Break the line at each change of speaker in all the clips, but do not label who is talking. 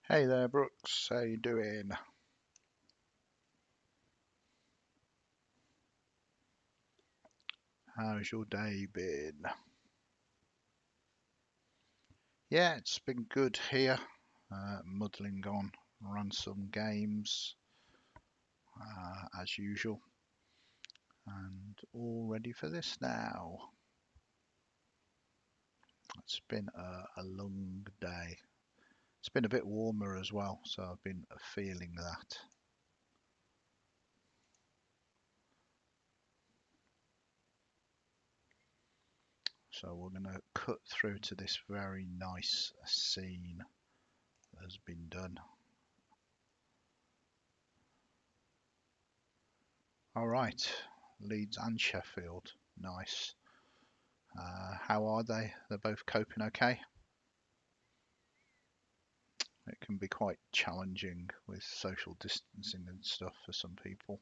Hey there, Brooks. How you doing? How's your day been? Yeah, it's been good here. Muddling on, run some games as usual, and all ready for this now. It's been a long day. It's been a bit warmer as well, so I've been feeling that. So we're going to cut through to this very nice scene that has been done. All right, Leeds and Sheffield. Nice. How are they? They're both coping okay. It can be quite challenging with social distancing and stuff for some people.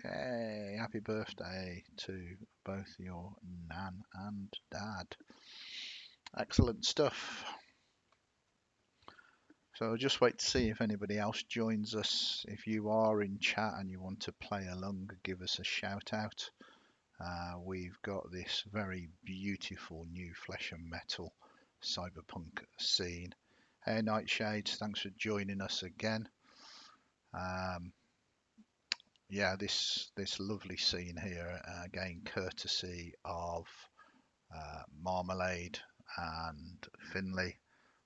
Yay, happy birthday to both your nan and dad. Excellent stuff. So I'll just wait to see if anybody else joins us. If you are in chat and you want to play along, give us a shout out. We've got this very beautiful new Flesh and Metal cyberpunk scene. Hey Nightshades, thanks for joining us again. Um, yeah, this lovely scene here, again courtesy of Marmalade and Finley,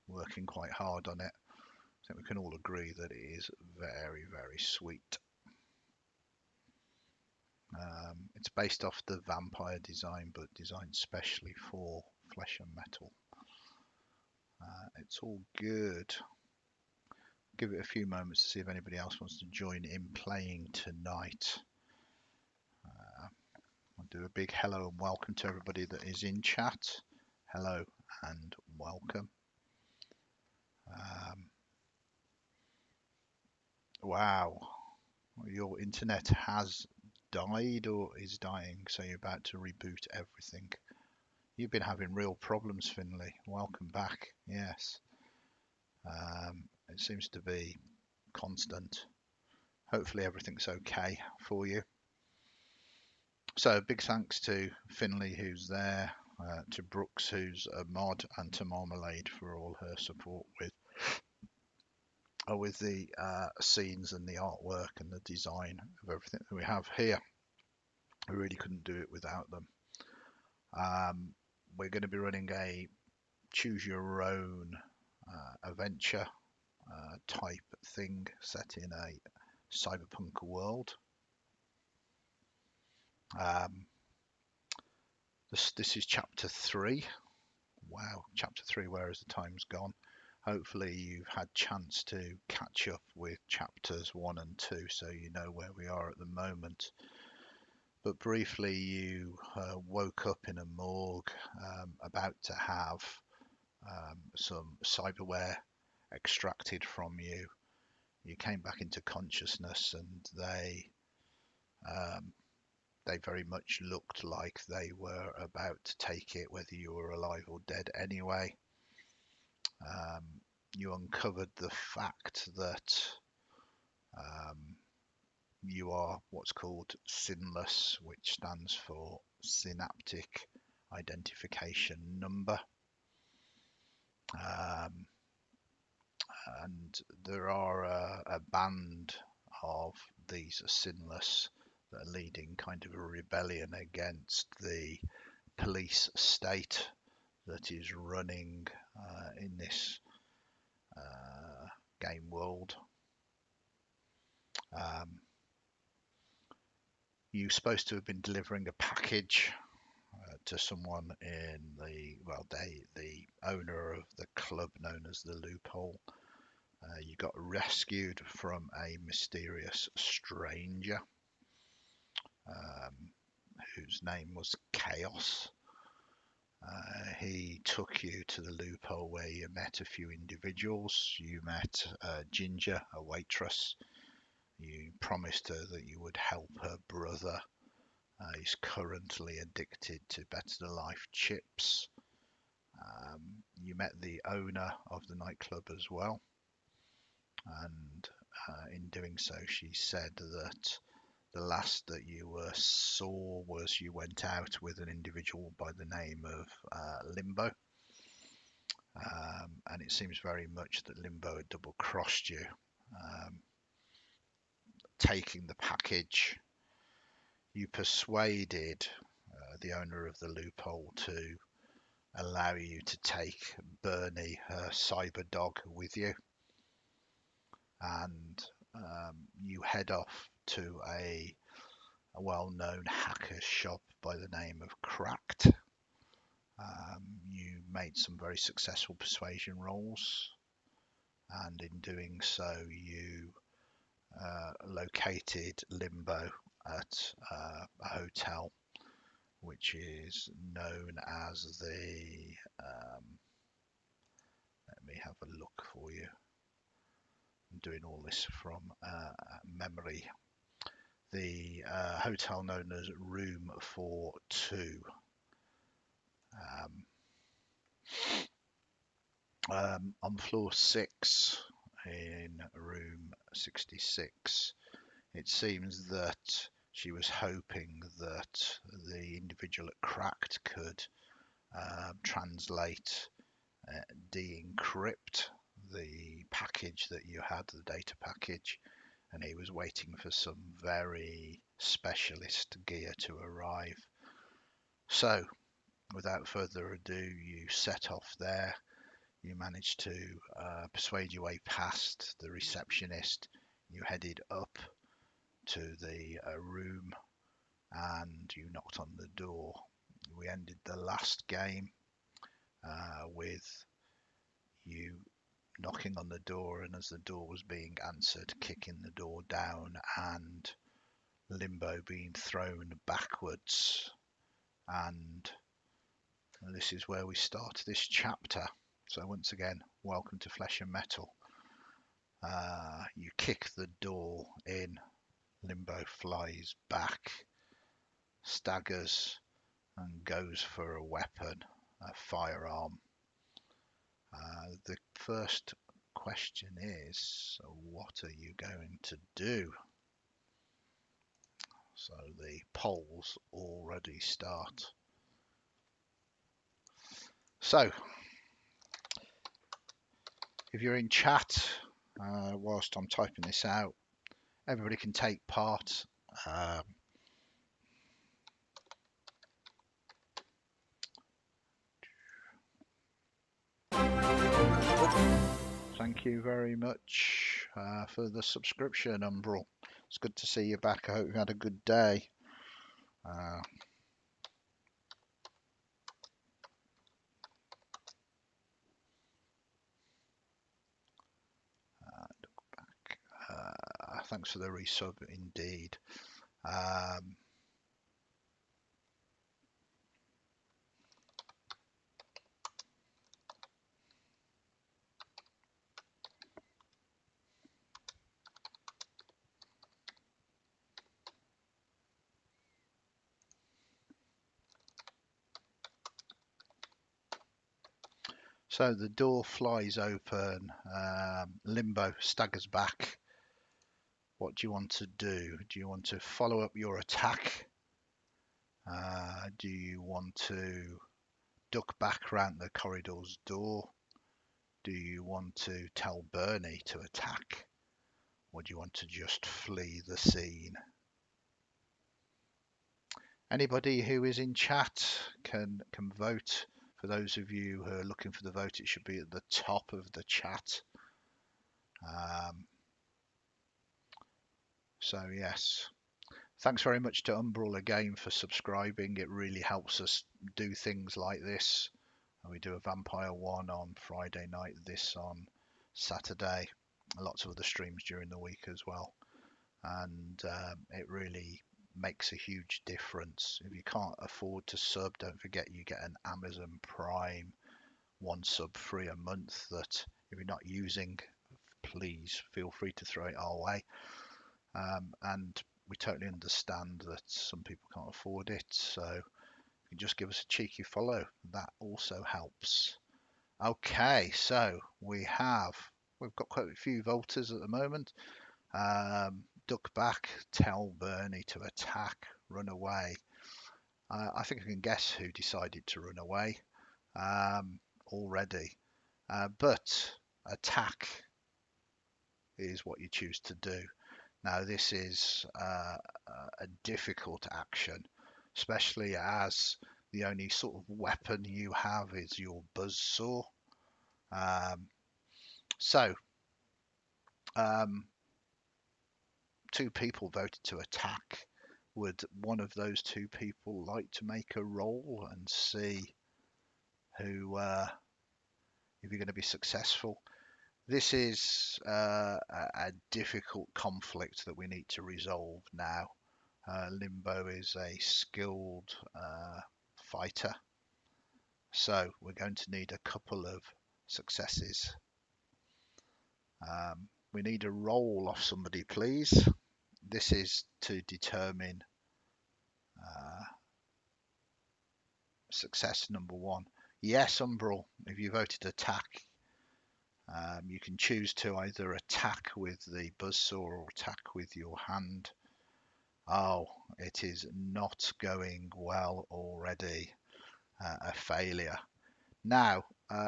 working quite hard on it. I think we can all agree that it is very, very sweet. It's based off the vampire design, but designed specially for Flesh and Metal. It's all good. Give it a few moments to see if anybody else wants to join in playing tonight. I'll do a big hello and welcome to everybody that is in chat. Hello and welcome. Um, wow, your internet has died or is dying, so you're about to reboot everything. You've been having real problems, Finley. Welcome back. Yes, it seems to be constant. Hopefully everything's okay for you. So big thanks to Finley who's there, to Brooks who's a mod, and to Marmalade for all her support with the scenes and the artwork and the design of everything that we have here. We really couldn't do it without them. We're going to be running a choose your own adventure type thing set in a cyberpunk world. Um, this is chapter 3. Wow, chapter 3, where has the time's gone? Hopefully you've had chance to catch up with chapters 1 and 2, so you know where we are at the moment. But briefly, you woke up in a morgue, about to have some cyberware extracted from you. You came back into consciousness, and um, they very much looked like they were about to take it, whether you were alive or dead anyway. Um, you uncovered the fact that um, you are what's called sinless, which stands for synaptic identification number. Um, and there are a band of these sinless that are leading kind of a rebellion against the police state that is running in this game world. Um, you're supposed to have been delivering a package to someone in the owner of the club known as the Loophole. You got rescued from a mysterious stranger um, whose name was Chaos. He took you to the Loophole where you met a few individuals. You met Ginger, a waitress. You promised her that you would help her brother. He's currently addicted to Better Life chips. You met the owner of the nightclub as well, and in doing so, she said that the last that you saw was you went out with an individual by the name of Limbo. And it seems very much that Limbo had double crossed you, taking the package. You persuaded the owner of the loophole to allow you to take Bernie, her cyber dog, with you, and you head off to a well-known hacker shop by the name of Cracked. You made some very successful persuasion rolls, and in doing so, you located Limbo at a hotel which is known as the let me have a look for you. I'm doing all this from memory. The hotel known as Room 42. On floor 6 in room 66, it seems that she was hoping that the individual at Cracked could translate, de-encrypt the package that you had, the data package, and he was waiting for some very specialist gear to arrive. So, without further ado, you set off there. You managed to persuade your way past the receptionist. You headed up to the room and you knocked on the door. We ended the last game with you knocking on the door, and as the door was being answered, kicking the door down and Limbo being thrown backwards. And this is where we start this chapter. So once again, welcome to Flesh and Metal. You kick the door in, Limbo flies back, staggers and goes for a weapon, a firearm. The first question is, what are you going to do? So the polls already start. So, if you're in chat, whilst I'm typing this out, everybody can take part. Thank you very much for the subscription, Umbral. It's good to see you back. I hope you had a good day. Thanks for the resub indeed. So the door flies open. Limbo staggers back. What do you want to do? Do you want to follow up your attack? Do you want to duck back around the corridor's door? Do you want to tell Bernie to attack? Or do you want to just flee the scene? Anybody who is in chat can vote. For those of you who are looking for the vote, it should be at the top of the chat. So yes, thanks very much to Umbral again for subscribing. It really helps us do things like this. We do a Vampire one on Friday night, this on Saturday, lots of other streams during the week as well. And it really makes a huge difference. If you can't afford to sub, don't forget you get an Amazon Prime one sub free a month that if you're not using, please feel free to throw it our way. And we totally understand that some people can't afford it, so you can just give us a cheeky follow. That also helps. Okay, so we've got quite a few voters at the moment. Duck back, tell Bernie to attack, run away. I think I can guess who decided to run away already. But attack is what you choose to do. Now, this is a difficult action, especially as the only sort of weapon you have is your buzzsaw. Um, so, um, two people voted to attack. Would one of those two people like to make a roll and see who, if you're going to be successful? This is a difficult conflict that we need to resolve now. Limbo is a skilled fighter, so we're going to need a couple of successes. We need a roll off somebody, please. This is to determine success number one. Yes, Umbral, if you voted attack, you can choose to either attack with the buzzsaw or attack with your hand. Oh, it is not going well already. A failure. Now,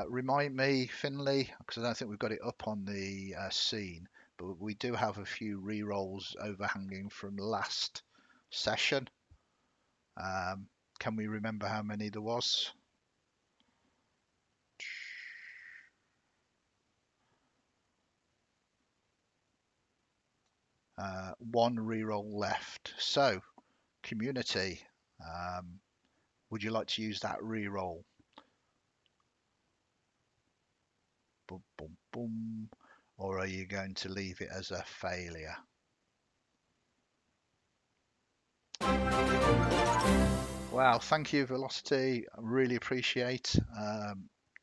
remind me, Finley, because I don't think we've got it up on the scene, but we do have a few re-rolls overhanging from last session. Can we remember how many there was? One re-roll left. So, community, would you like to use that re-roll? Boom, boom, boom. Or are you going to leave it as a failure? Wow, thank you, Velocity. I really appreciate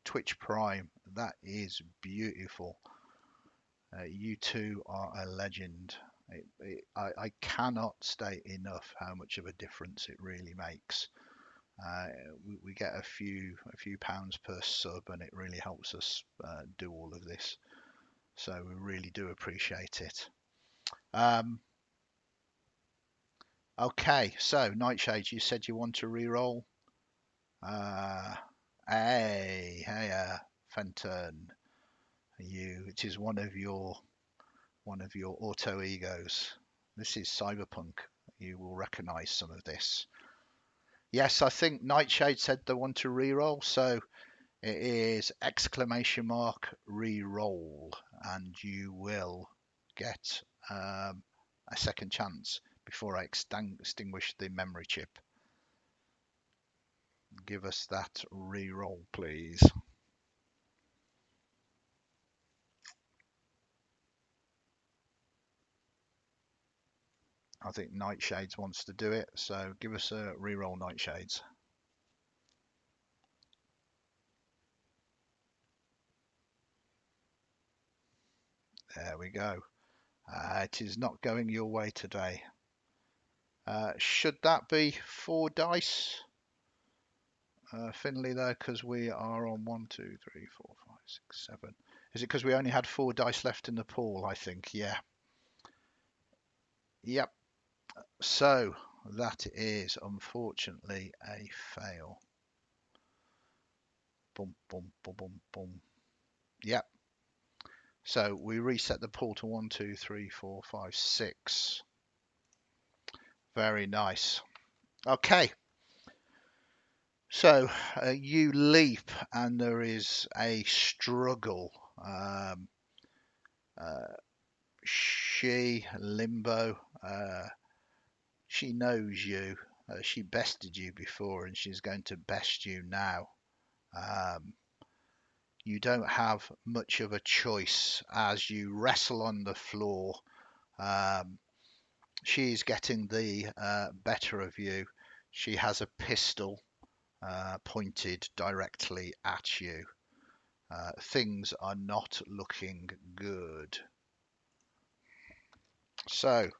Twitch Prime. That is beautiful. You two are a legend. I cannot state enough how much of a difference it really makes. We get a few pounds per sub, and it really helps us do all of this. So we really do appreciate it. Okay, so Nightshade, you said you want to re-roll. Hey, Fenton, it is one of your auto egos. This is Cyberpunk. You will recognise some of this. Yes, I think Nightshade said they want to re-roll, so it is exclamation mark re-roll, and you will get a second chance before I extinguish the memory chip. Give us that re-roll, please. I think Nightshades wants to do it, so give us a re-roll, Nightshades. There we go. It is not going your way today. Should that be 4 dice, Finley, there? Because we are on 1, 2, 3, 4, 5, 6, 7. Is it because we only had 4 dice left in the pool? I think, yeah. Yep. So that is unfortunately a fail. Boom, boom, boom, boom, boom. Yep. So we reset the pool to 1, 2, 3, 4, 5, 6. Very nice. Okay. So you leap, and there is a struggle. She, Limbo, she knows you. She bested you before, and she's going to best you now. You don't have much of a choice as you wrestle on the floor. She's getting the better of you. She has a pistol pointed directly at you. Things are not looking good. So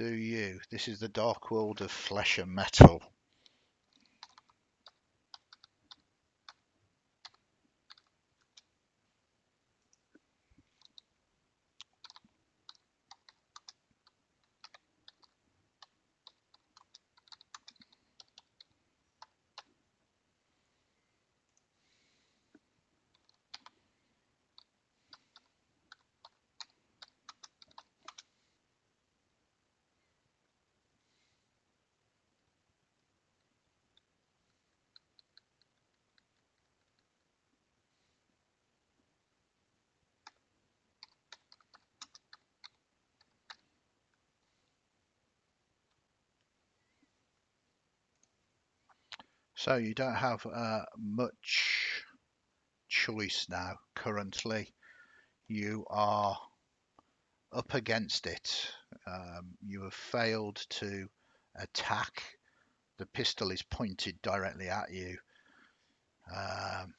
Do you? This is the dark world of flesh and metal. So you don't have much choice now. Currently, you are up against it. You have failed to attack. The pistol is pointed directly at you. Um,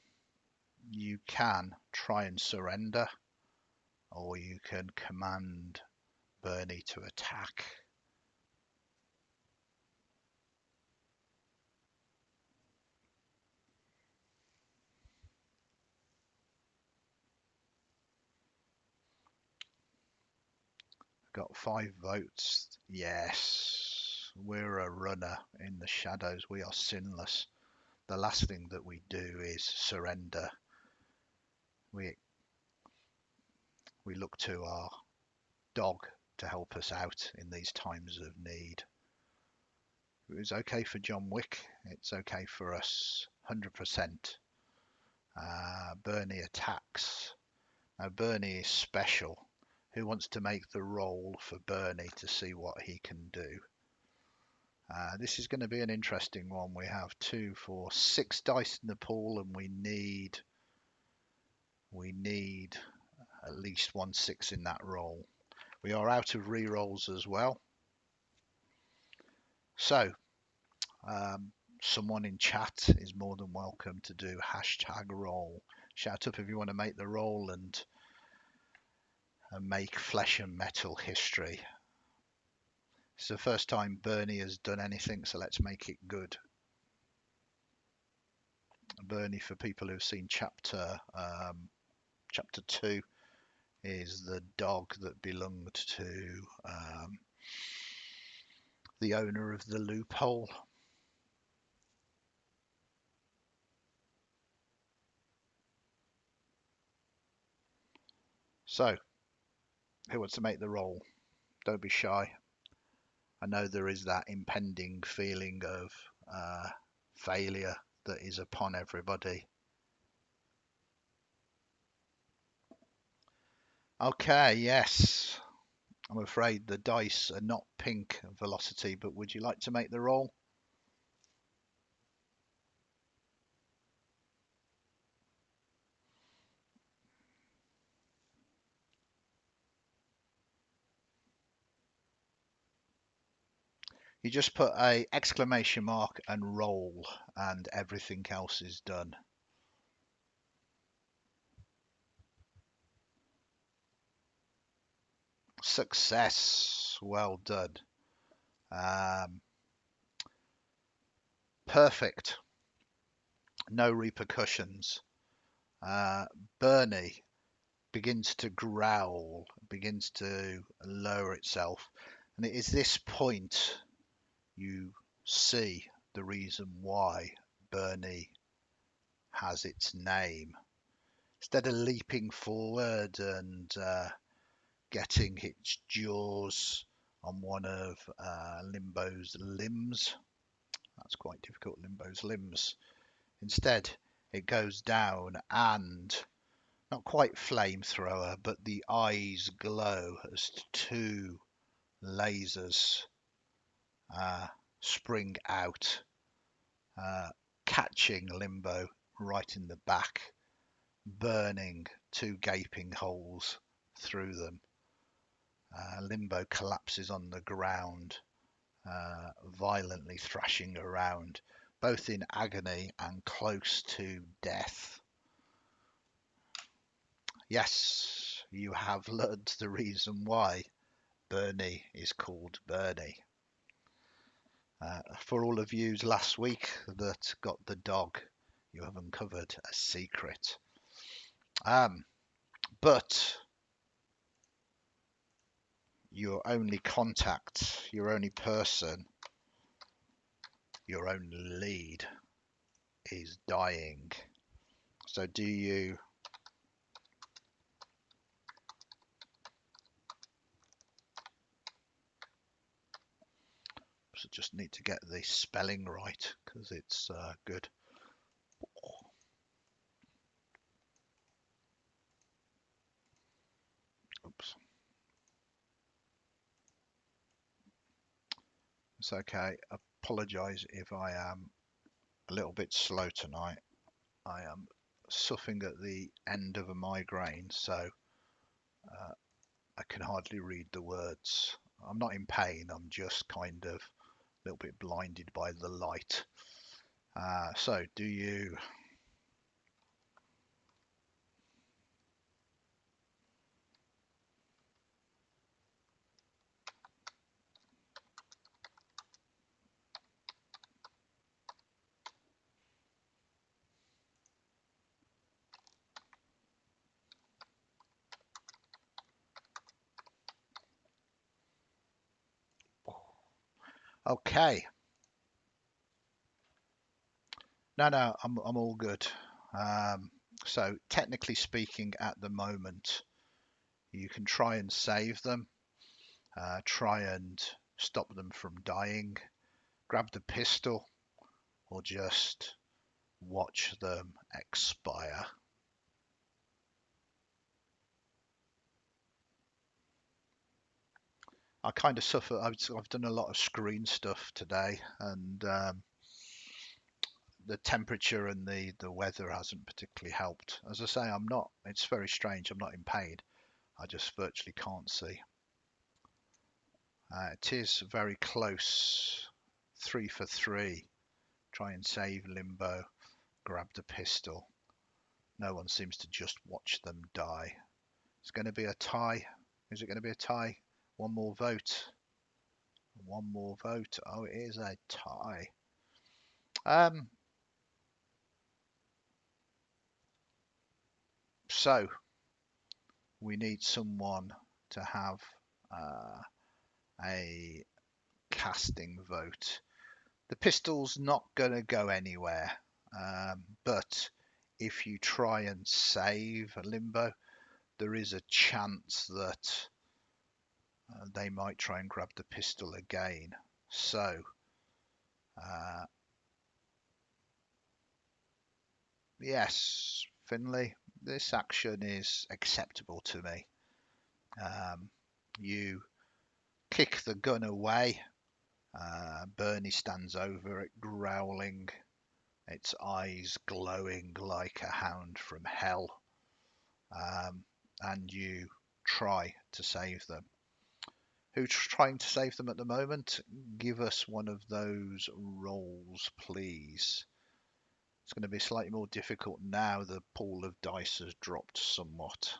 you can try and surrender, or you can command Bernie to attack. Got 5 votes. Yes, we're a runner in the shadows. We are sinless. The last thing that we do is surrender. We we look to our dog to help us out in these times of need. It was okay for John Wick. It's okay for us. 100%. Bernie attacks. Now Bernie is special. Who wants to make the roll for Bernie to see what he can do? This is going to be an interesting one. We have 2, 4, 6 dice in the pool, and we need at least 1 6 in that roll. We are out of re-rolls as well. So, someone in chat is more than welcome to do #roll. Shout up if you want to make the roll and make flesh and metal history. It's the first time Bernie has done anything, so let's make it good. Bernie, for people who've seen chapter 2, is the dog that belonged to the owner of the loophole. So, who wants to make the roll? Don't be shy. I know there is that impending feeling of failure that is upon everybody. Okay, yes. I'm afraid the dice are not pink velocity, but would you like to make the roll? You just put a exclamation mark and roll, and everything else is done. Success. Well done. Perfect. No repercussions. Bernie begins to growl, begins to lower itself. And it is this point you see the reason why Bernie has its name. Instead of leaping forward and getting its jaws on one of Limbo's limbs, that's quite difficult, Limbo's limbs. Instead, it goes down and not quite flamethrower, but the eyes glow as 2 lasers spring out, catching Limbo right in the back, burning 2 gaping holes through them. Limbo collapses on the ground, violently thrashing around, both in agony and close to death. Yes, you have learned the reason why Bernie is called Bernie. For all of you last week that got the dog, you have uncovered a secret. But your only contact, your only person, your only lead is dying. So do you just need to get the spelling right because it's good. Oops. It's okay. Apologize if I am a little bit slow tonight. I am suffering at the end of a migraine, so I can hardly read the words. I'm not in pain, I'm just kind of a little bit blinded by the light. So do you okay? No, I'm all good. So technically speaking, at the moment, you can try and save them, try and stop them from dying, grab the pistol, or just watch them expire. I kind of suffer. I've done a lot of screen stuff today, and the temperature and the weather hasn't particularly helped. As I say, I'm not. It's very strange. I'm not in pain. I just virtually can't see. It is very close. 3 for 3. Try and save Limbo. Grab the pistol. No one seems to just watch them die. It's going to be a tie. Is it going to be a tie? One more vote. One more vote. Oh, it is a tie. Um, so we need someone to have a casting vote. The pistol's not going to go anywhere, but if you try and save Limbo, there is a chance that they might try and grab the pistol again. So, yes, Finley, this action is acceptable to me. You kick the gun away. Bernie stands over it, growling, its eyes glowing like a hound from hell. And you try to save them. Who's trying to save them at the moment? Give us one of those rolls, please. It's going to be slightly more difficult now the pool of dice has dropped somewhat.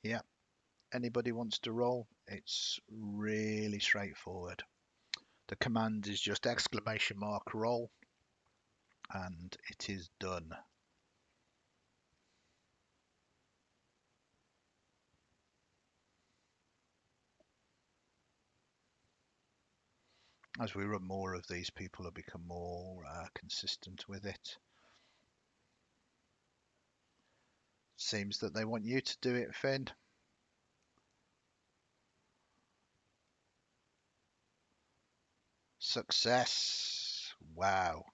Yeah, anybody wants to roll? It's really straightforward. The command is just exclamation mark roll, and it is done. As we run more of these, people have become more consistent with it. Seems that they want you to do it, Finn. Success. Wow,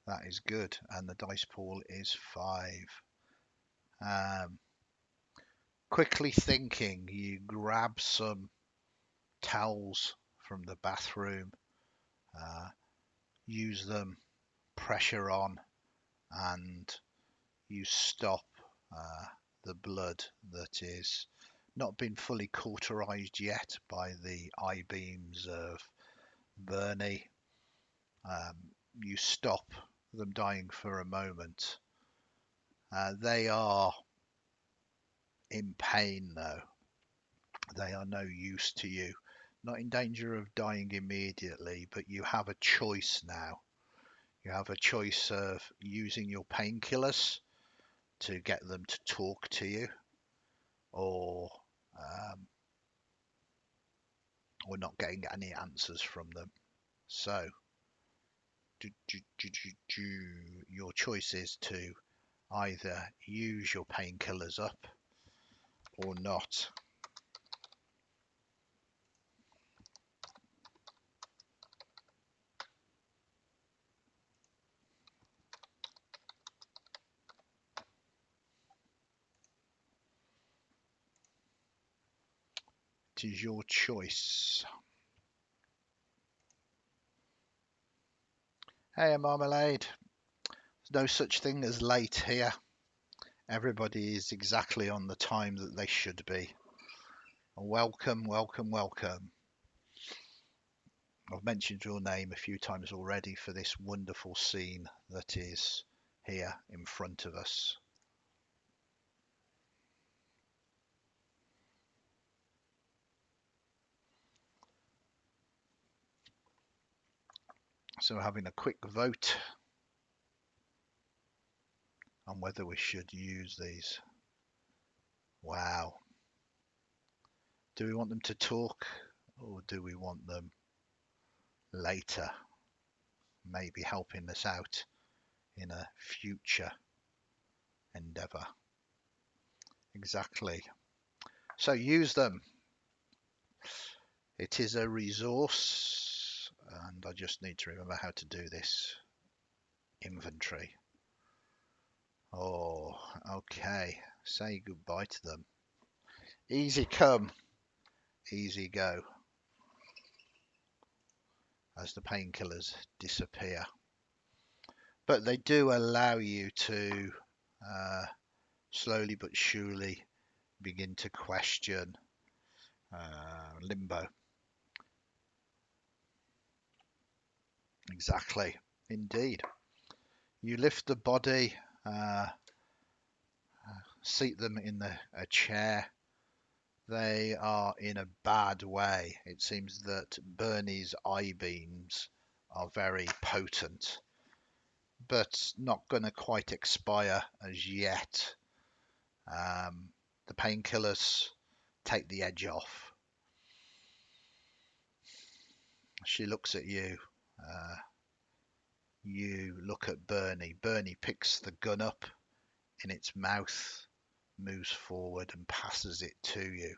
that is good. And the dice pool is 5. Um, quickly thinking, you grab some towels from the bathroom, uh, use them, pressure on, and you stop the blood that is not been fully cauterized yet by the eye beams of Bernie. Um, you stop them dying for a moment. They are in pain though. They are no use to you. Not in danger of dying immediately, but you have a choice now. You have a choice of using your painkillers to get them to talk to you, or um, or not getting any answers from them. So, your choice is to either use your painkillers up or not. It is your choice. Hey, Marmalade. There's no such thing as late here. Everybody is exactly on the time that they should be. Welcome, welcome, welcome. I've mentioned your name a few times already for this wonderful scene that is here in front of us. So we're having a quick vote on whether we should use these. Wow. Do we want them to talk, or do we want them later, maybe helping us out in a future endeavor? Exactly. So use them. It is a resource, and I just need to remember how to do this. Inventory. Oh, okay. Say goodbye to them. Easy come, easy go, as the painkillers disappear. But they do allow you to uh, slowly but surely begin to question limbo. Exactly, indeed. You lift the body, uh, seat them in a chair. They are in a bad way. It seems that Bernie's eye beams are very potent, but not going to quite expire as yet. The painkillers take the edge off. She looks at you. Uh, you look at Bernie. Bernie picks the gun up in its mouth, moves forward and passes it to you.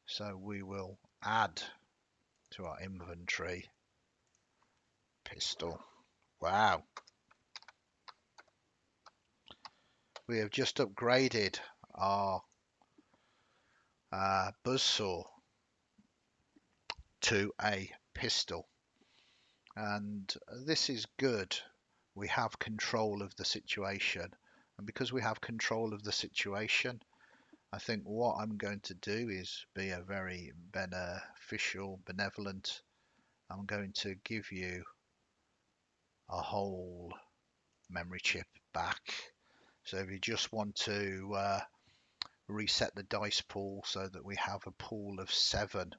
So we will add to our inventory pistol. Wow. We have just upgraded our buzzsaw to a pistol. And this is good. We have control of the situation. And because we have control of the situation, I think what I'm going to do is be a very beneficial, benevolent. I'm going to give you a whole memory chip back. So if you just want to reset the dice pool so that we have a pool of 7,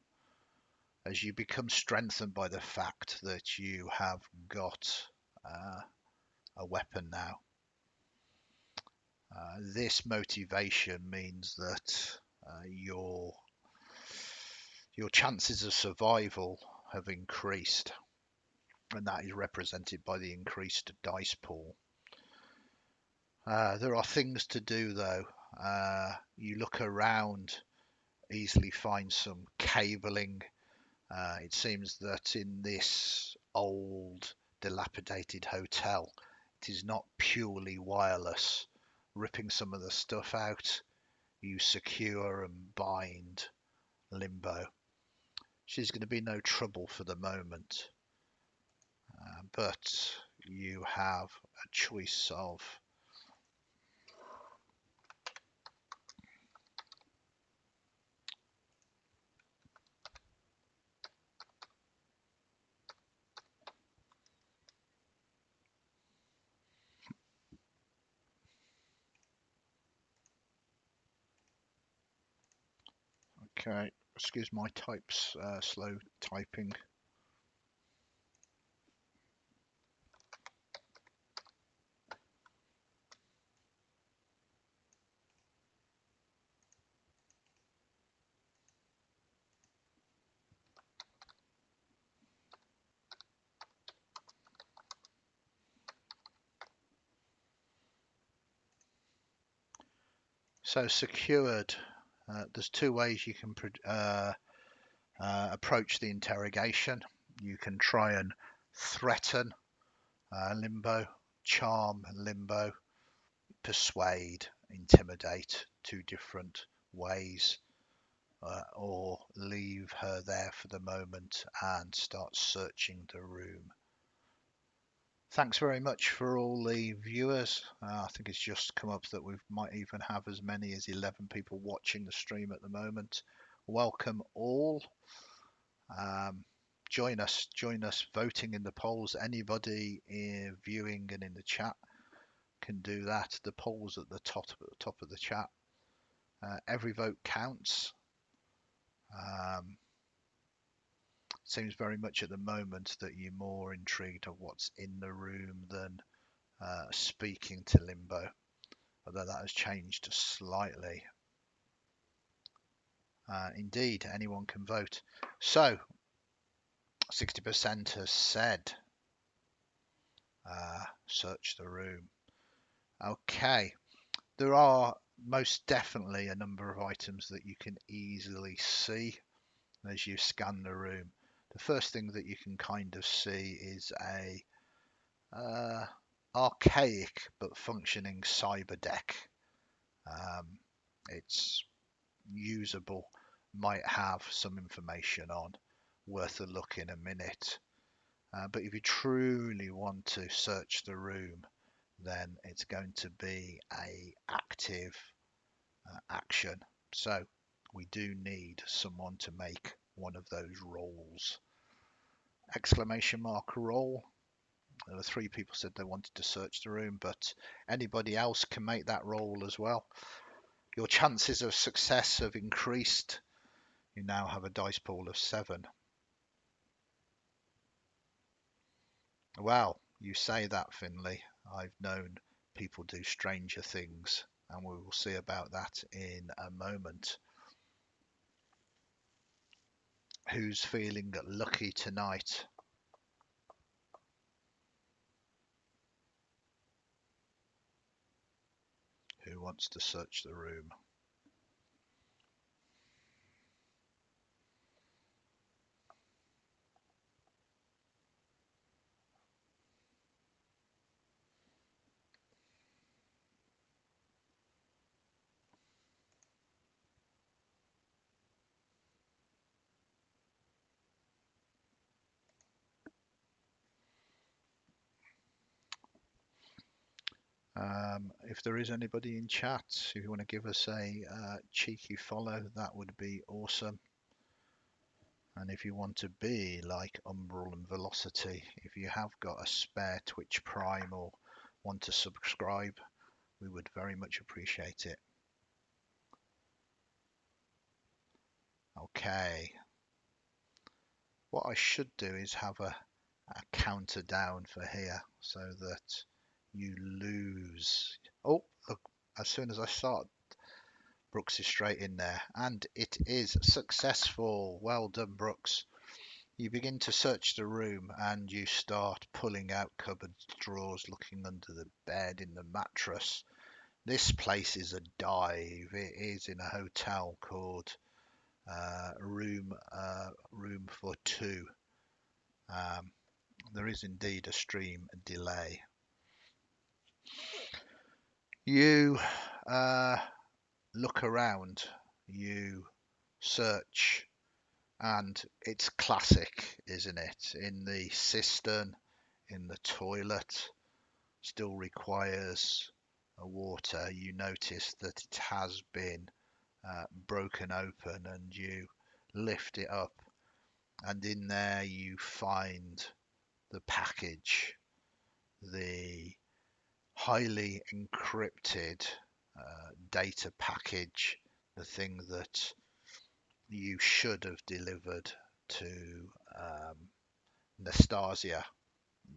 as you become strengthened by the fact that you have got a weapon now. This motivation means that your chances of survival have increased, and that is represented by the increased dice pool. There are things to do though. You look around, easily find some cabling. It seems that in this old, dilapidated hotel, it is not purely wireless. Ripping some of the stuff out, you secure and bind Limbo. She's going to be no trouble for the moment, but you have a choice of. Okay, excuse my types, slow typing. So secured, there's two ways you can approach the interrogation. You can try and threaten limbo, charm limbo, persuade, intimidate, two different ways, or leave her there for the moment and start searching the room. Thanks very much for all the viewers. I think it's just come up that we might even have as many as 11 people watching the stream at the moment. Welcome all. Join us voting in the polls. Anybody viewing and in the chat can do that. The polls at the top of the chat. Every vote counts. Seems very much at the moment that you're more intrigued of what's in the room than speaking to Limbo, although that has changed slightly. Indeed, anyone can vote. So, 60% has said search the room. Okay, there are most definitely a number of items that you can easily see as you scan the room. The first thing that you can kind of see is a archaic but functioning cyber deck. It's usable, might have some information on, worth a look in a minute. But if you truly want to search the room, then it's going to be a active action. So we do need someone to make one of those rolls. Exclamation mark roll. There were 3 people said they wanted to search the room, but anybody else can make that roll as well. Your chances of success have increased. You now have a dice pool of 7. Well, you say that, Finley. I've known people do stranger things, and we will see about that in a moment. Who's feeling lucky tonight? Who wants to search the room? If there is anybody in chat, if you want to give us a cheeky follow, that would be awesome. And if you want to be like Umbral and Velocity, if you have got a spare Twitch Prime or want to subscribe, we would very much appreciate it. Okay. What I should do is have a counter down for here so that you lose. Oh, look, as soon as I start, Brooks is straight in there, and it is successful. Well done, Brooks. You begin to search the room and you start pulling out cupboards, drawers, looking under the bed, in the mattress. This place is a dive. It is in a hotel called Room for Two. There is indeed a stream delay. You look around, you search, and it's classic, isn't it? In the cistern, in the toilet, still requires a water. You notice that it has been broken open, and you lift it up, and in there you find the package, the highly encrypted data package, the thing that you should have delivered to Nastasia,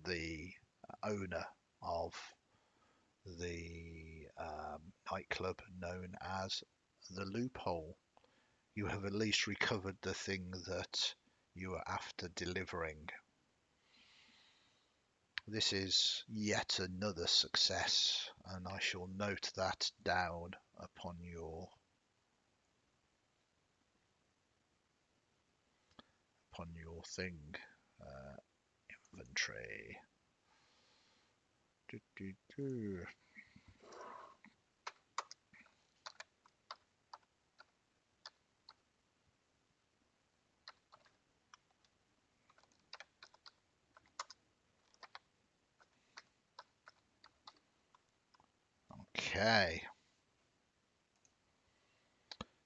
the owner of the nightclub known as the Loophole. You have at least recovered the thing that you were after delivering. This is yet another success, and I shall note that down upon your thing. Uh, Inventory. Do, do, do. Okay.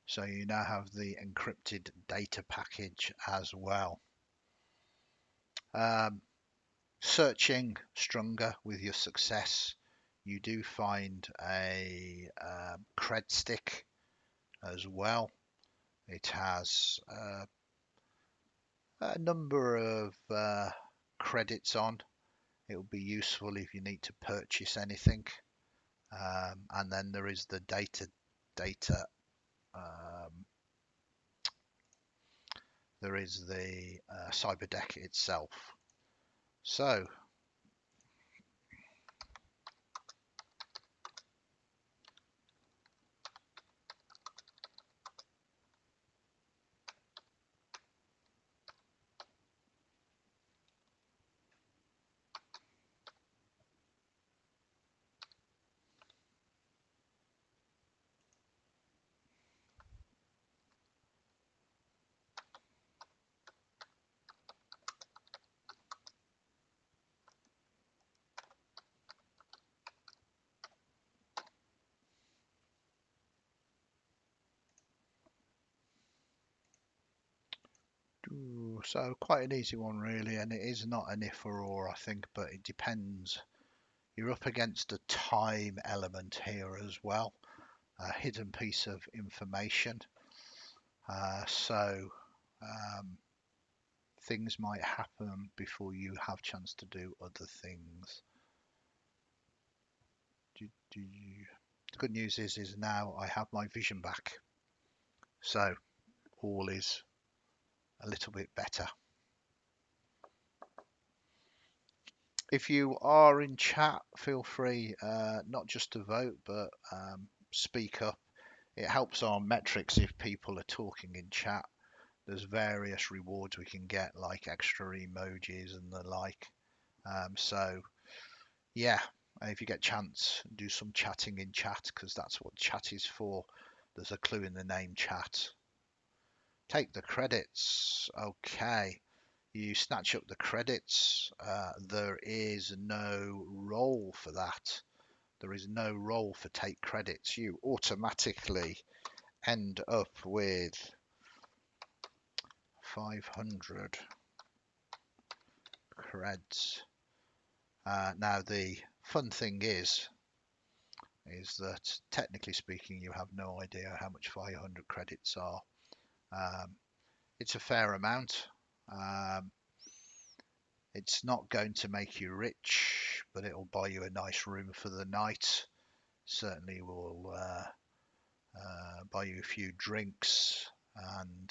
So you now have the encrypted data package as well. Searching stronger with your success, you do find a cred stick as well. It has a number of credits on. It will be useful if you need to purchase anything. And then there is the data. There is the cyber deck itself. So So quite an easy one really, and it is not an if or I think, but it depends. You're up against a time element here as well, a hidden piece of information. So things might happen before you have chance to do other things. The good news is now I have my vision back, so all is a little bit better. If you are in chat, feel free not just to vote, but speak up. It helps our metrics if people are talking in chat. There's various rewards we can get, like extra emojis and the like. So, yeah, if you get a chance, do some chatting in chat, because that's what chat is for. There's a clue in the name, chat. Take the credits. Okay. You snatch up the credits. There is no role for that. There is no role for take credits. You automatically end up with 500 creds. Now the fun thing is that technically speaking, you have no idea how much 500 credits are. It's a fair amount. It's not going to make you rich, but it'll buy you a nice room for the night. Certainly will buy you a few drinks and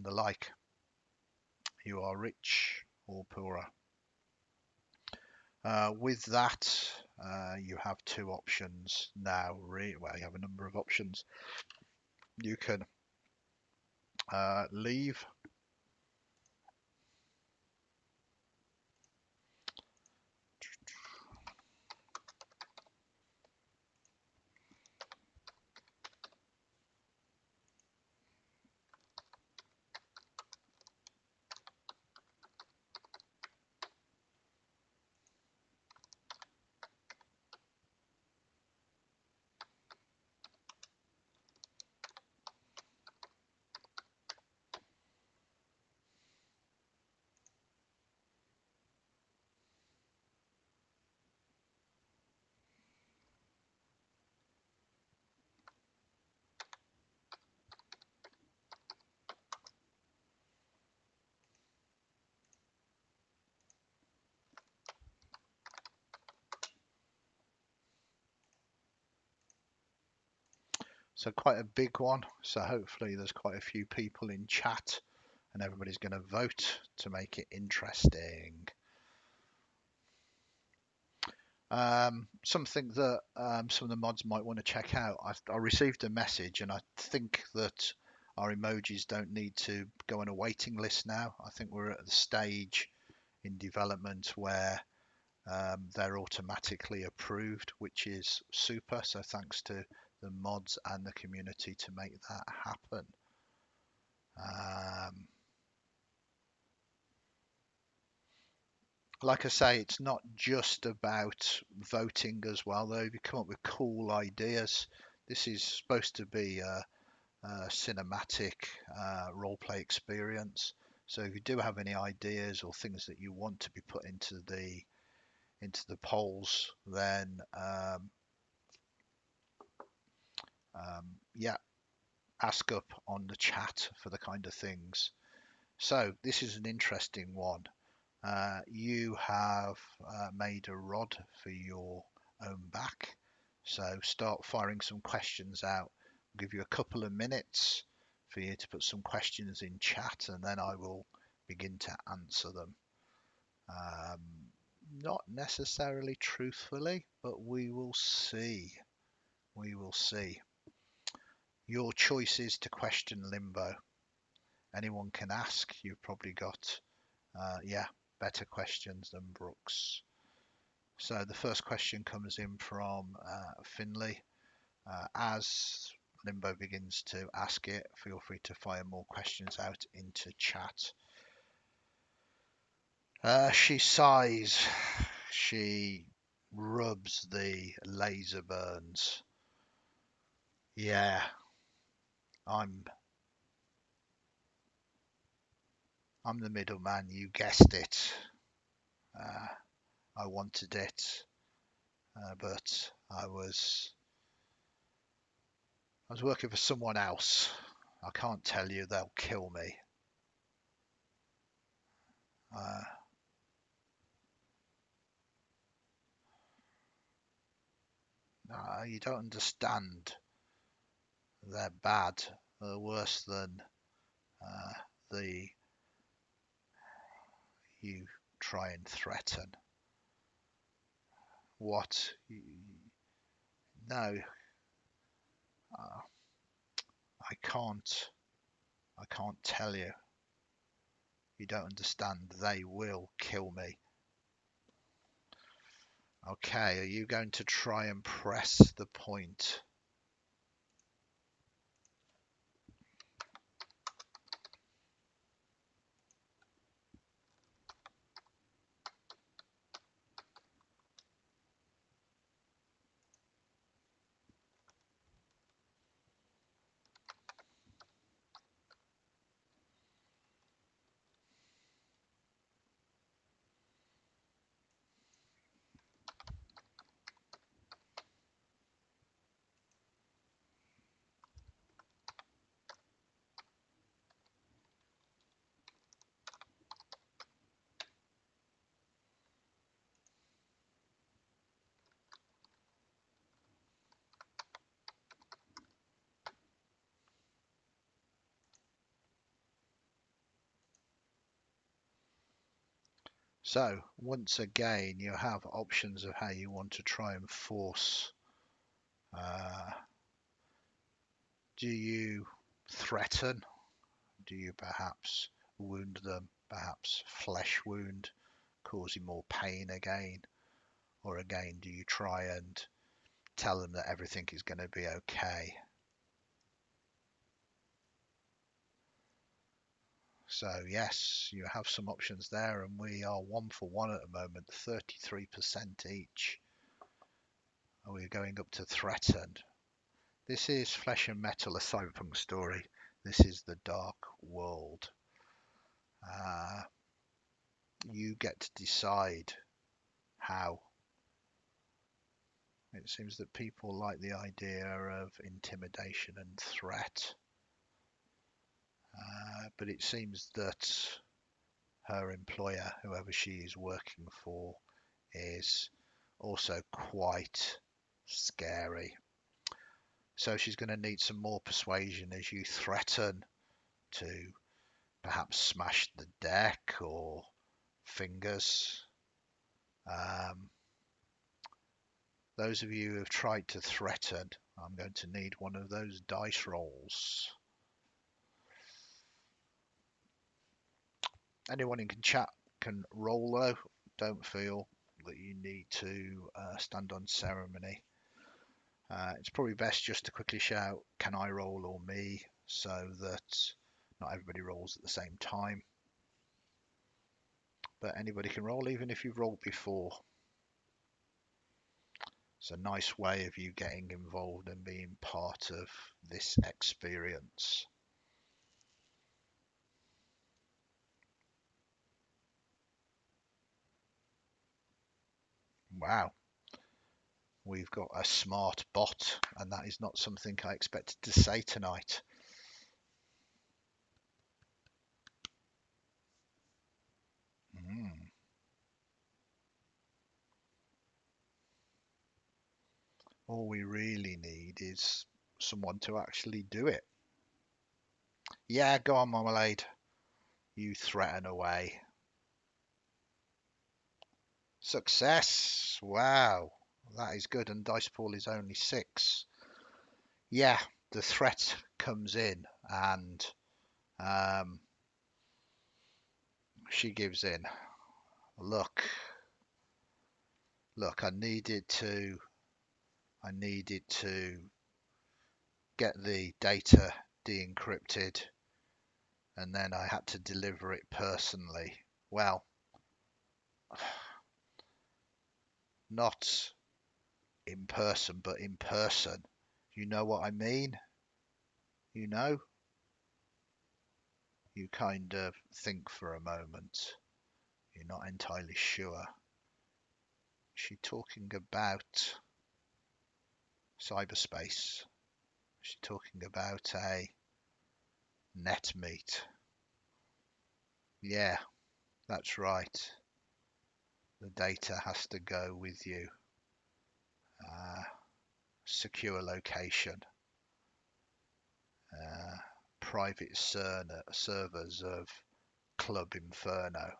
the like. You are rich or poorer. With that, you have two options now. Well, you have a number of options. You can leave. So quite a big one. So hopefully there's quite a few people in chat and everybody's going to vote to make it interesting. Something that some of the mods might want to check out. I received a message and I think that our emojis don't need to go on a waiting list now. I think we're at the stage in development where they're automatically approved, which is super. So thanks to the mods and the community to make that happen. Um, like I say, it's not just about voting as well, though. If you come up with cool ideas, this is supposed to be a cinematic roleplay experience. So if you do have any ideas or things that you want to be put into the polls, then yeah, ask up on the chat for the kind of things. So this is an interesting one. You have made a rod for your own back. So start firing some questions out. I'll give you a couple of minutes for you to put some questions in chat and then I will begin to answer them. Um, Not necessarily truthfully, but we will see. We will see. Your choice is to question Limbo. Anyone can ask. You've probably got, yeah, better questions than Brooks. So the first question comes in from Finley. As Limbo begins to ask it, feel free to fire more questions out into chat. She sighs. She rubs the laser burns. Yeah, I'm I'm the middleman. You guessed it. Uh, I wanted it, but I was working for someone else. I can't tell you. They'll kill me. Uh, no, you don't understand. They're bad. They're worse than uh, the you try and threaten. What? No, uh, I can't. I can't tell you. You don't understand. They will kill me. Okay, are you going to try and press the point? So once again, you have options of how you want to try and force. Uh, do you threaten? Do you perhaps wound them? Perhaps flesh wound, causing more pain again? Or again, do you try and tell them that everything is going to be okay? So yes, you have some options there, and we are 1 for 1 at the moment, 33% each. We're going up to threatened. This is Flesh and Metal, a cyberpunk story. This is the dark world. Uh, you get to decide how. It seems that people like the idea of intimidation and threat, but it seems that her employer, whoever she is working for, is also quite scary. So she's going to need some more persuasion as you threaten to perhaps smash the deck or fingers. Those of you who have tried to threaten, I'm going to need one of those dice rolls. Anyone in chat can roll though. Don't feel that you need to stand on ceremony. It's probably best just to quickly shout, can I roll or me, so that not everybody rolls at the same time. But anybody can roll, even if you've rolled before. It's a nice way of you getting involved and being part of this experience. Wow, we've got a smart bot, and that is not something I expected to say tonight. All we really need is someone to actually do it. Yeah, go on, Marmalade. You threaten away. Success! Wow, that is good. And dice pool is only 6. Yeah, the threat comes in, and she gives in. Look, I needed to get the data de-encrypted, and then I had to deliver it personally. Well, not in person, but in person. You know what I mean? You know? You kind of think for a moment. You're not entirely sure. Is she talking about cyberspace? Is she talking about a net meet? Yeah, that's right. The data has to go with you. Secure location. Private servers of Club Inferno.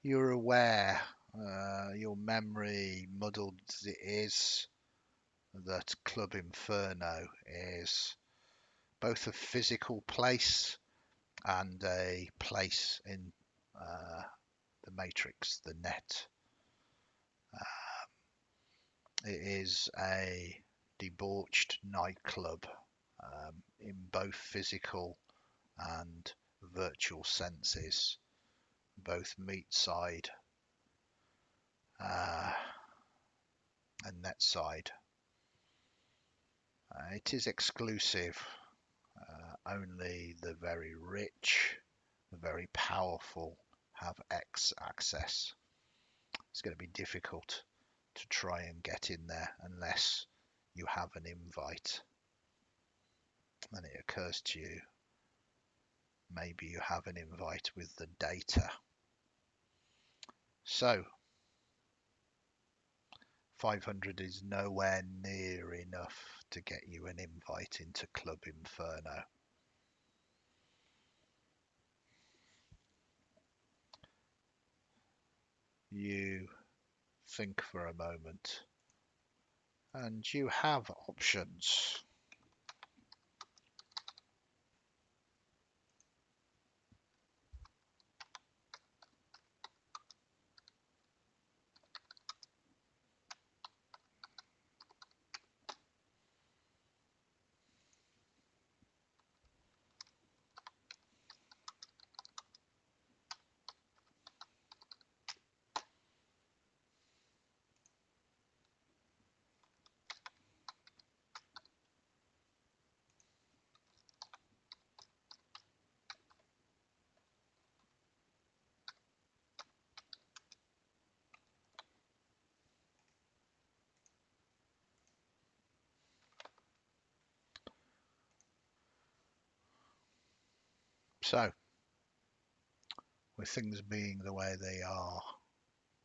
You're aware, your memory muddled as it is, that Club Inferno is both a physical place and a place in the Matrix, the net. It is a debauched nightclub in both physical and virtual senses, both meat side and net side. It is exclusive. Only the very rich, the very powerful have access. It's going to be difficult to try and get in there unless you have an invite. And it occurs to you, maybe you have an invite with the data. So 500 is nowhere near enough to get you an invite into Club Inferno. You think for a moment, and you have options. So, with things being the way they are,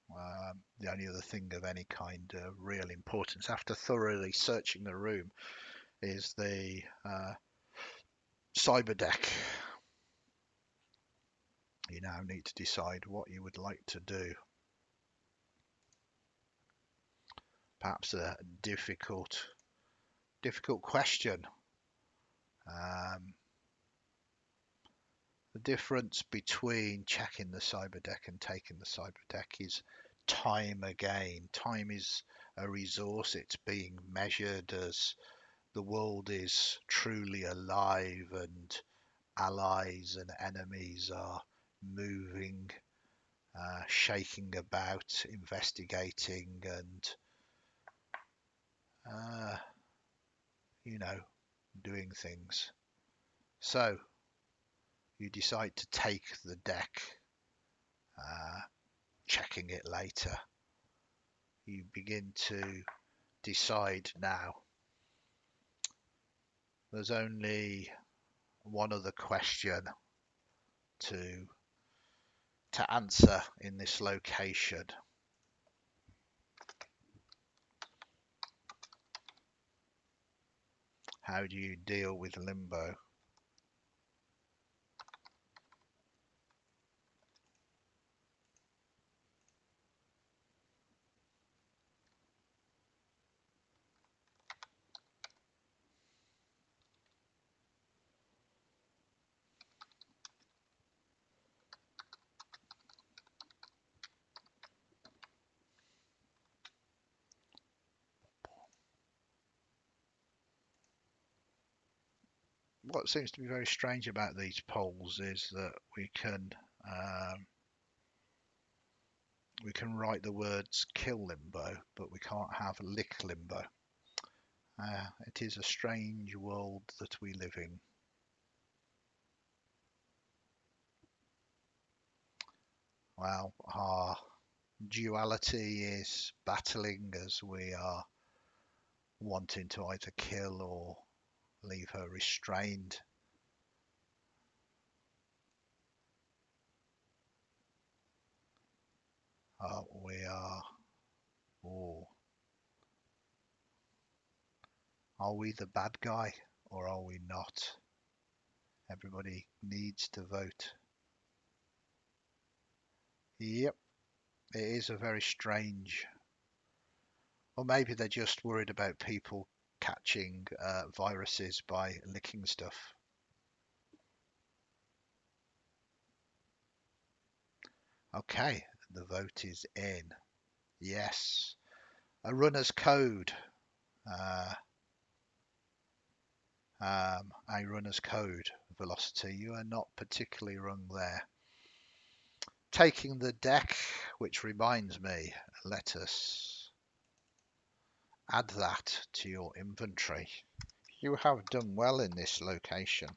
The only other thing of any kind of real importance after thoroughly searching the room is the cyber deck. You now need to decide what you would like to do. Perhaps a difficult question. The difference between checking the cyber deck and taking the cyber deck is time again. Time is a resource. It's being measured as the world is truly alive and allies and enemies are moving, shaking about, investigating and, uh, you know, doing things. So you decide to take the deck, checking it later. You begin to decide now. There's only one other question to answer in this location. How do you deal with limbo? What seems to be very strange about these polls is that we can write the words kill limbo, but we can't have lick limbo. It is a strange world that we live in. Well, our duality is battling as we are wanting to either kill or leave her restrained. We are, oh, are we the bad guy or are we not? Everybody needs to vote. Yep, it is a very strange, or maybe they're just worried about people catching viruses by licking stuff. Okay, the vote is in. Yes, a runner's code. Uh, a runner's code. Velocity, you are not particularly wrong there. Taking the deck, which reminds me, let us add that to your inventory. You have done well in this location.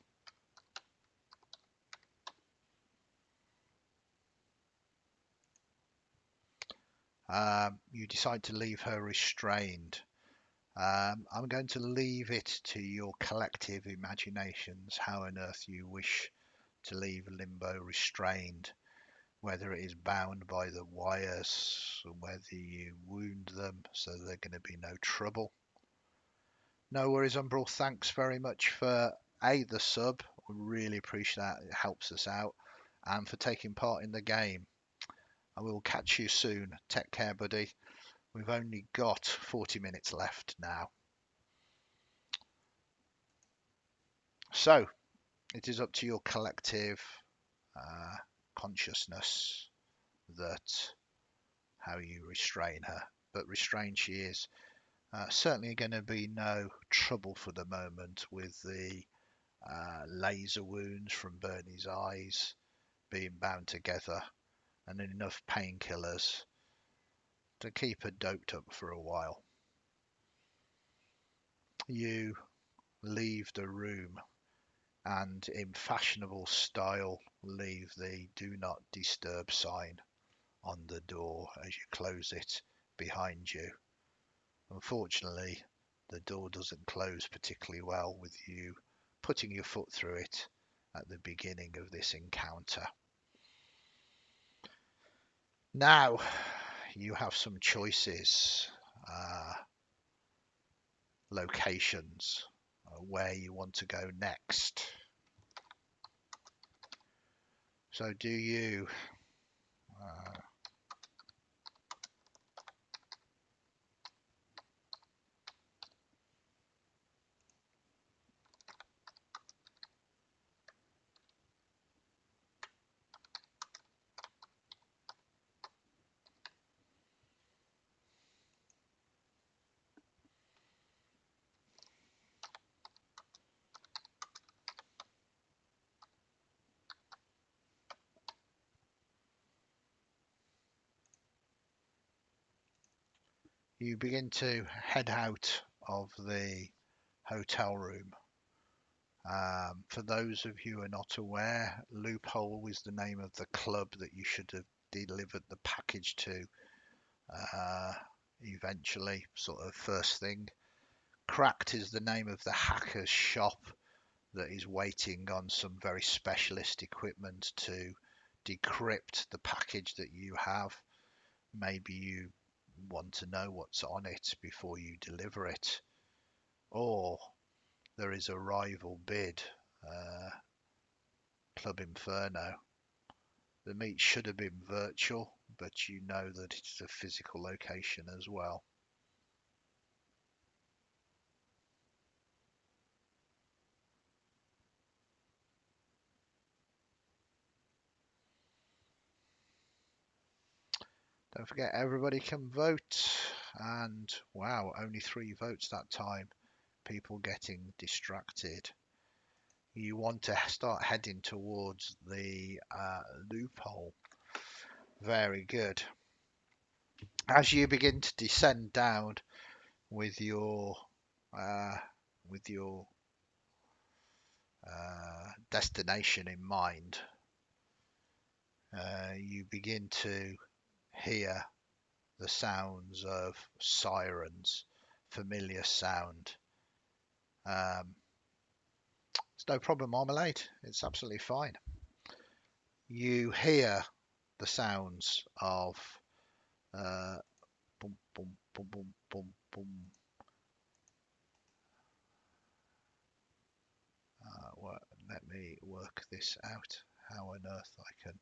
You decide to leave her restrained. I'm going to leave it to your collective imaginations how on earth you wish to leave Limbo restrained, whether it is bound by the wires, whether you wound them so they're going to be no trouble. No worries, Umbral. Thanks very much for the sub. We really appreciate that. It helps us out. And for taking part in the game. I will catch you soon. Take care, buddy. We've only got 40 minutes left now. So, it is up to your collective consciousness that how you restrain her. But restrained she is. Certainly going to be no trouble for the moment with the laser wounds from Bernie's eyes being bound together and enough painkillers to keep her doped up for a while. You leave the room and in fashionable style leave the do not disturb sign on the door as you close it behind you. Unfortunately, the door doesn't close particularly well with you putting your foot through it at the beginning of this encounter. Now, you have some choices, uh, locations, where you want to go next. So do you you begin to head out of the hotel room. For those of you who are not aware, Loophole is the name of the club that you should have delivered the package to uh, eventually, sort of first thing. Cracked is the name of the hacker's shop that is waiting on some very specialist equipment to decrypt the package that you have. Maybe you want to know what's on it before you deliver it. Or there is a rival bid, Club Inferno. The meet should have been virtual, but you know that it's a physical location as well. Don't forget, everybody can vote. And wow, only 3 votes that time. People getting distracted. You want to start heading towards the loophole. Very good. As you begin to descend down with your uh, with your destination in mind, you begin to hear the sounds of sirens, familiar sound. It's no problem, Marmalade. It's absolutely fine. You hear the sounds of boom, boom, boom, boom, boom, boom. Let me work this out. How on earth I can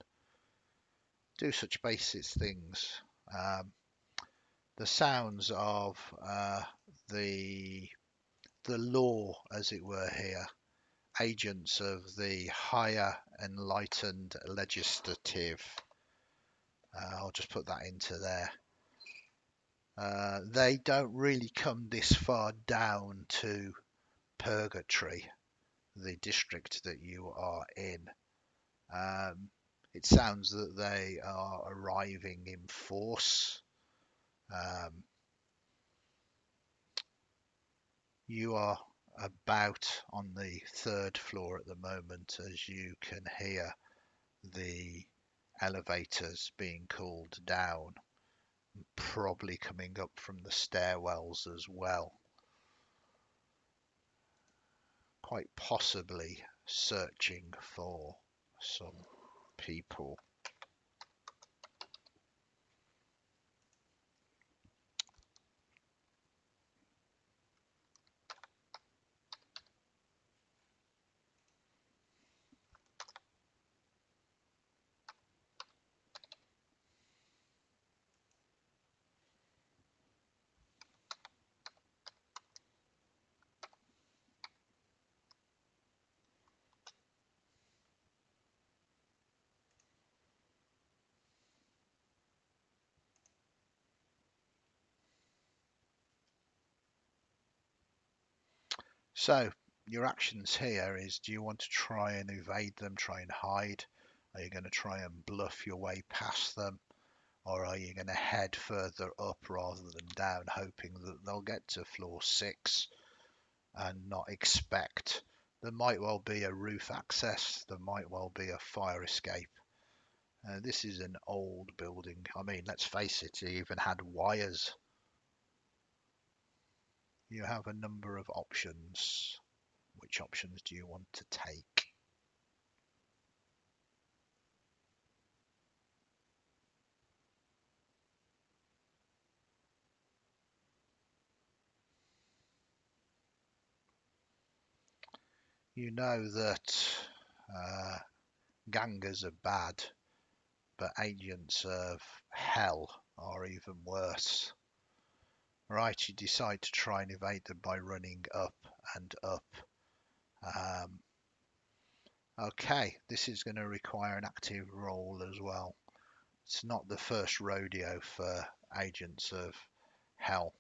do such basic things. The sounds of the law, as it were, here. Agents of the higher enlightened legislative. I'll just put that into there. They don't really come this far down to Purgatory, the district that you are in. It sounds that they are arriving in force. You are about on the 3rd floor at the moment, as you can hear the elevators being called down, probably coming up from the stairwells as well. Quite possibly searching for some people. So your actions here is, do you want to try and evade them, try and hide? Are you going to try and bluff your way past them? Or are you going to head further up rather than down, hoping that they'll get to floor 6 and not expect? There might well be a roof access, there might well be a fire escape. This is an old building. I mean, let's face it, it even had wires. You have a number of options. Which options do you want to take? You know that gangers are bad, but agents of hell are even worse. Right, you decide to try and evade them by running up and up. Um, okay, this is going to require an active roll as well. It's not the first rodeo for agents of hell.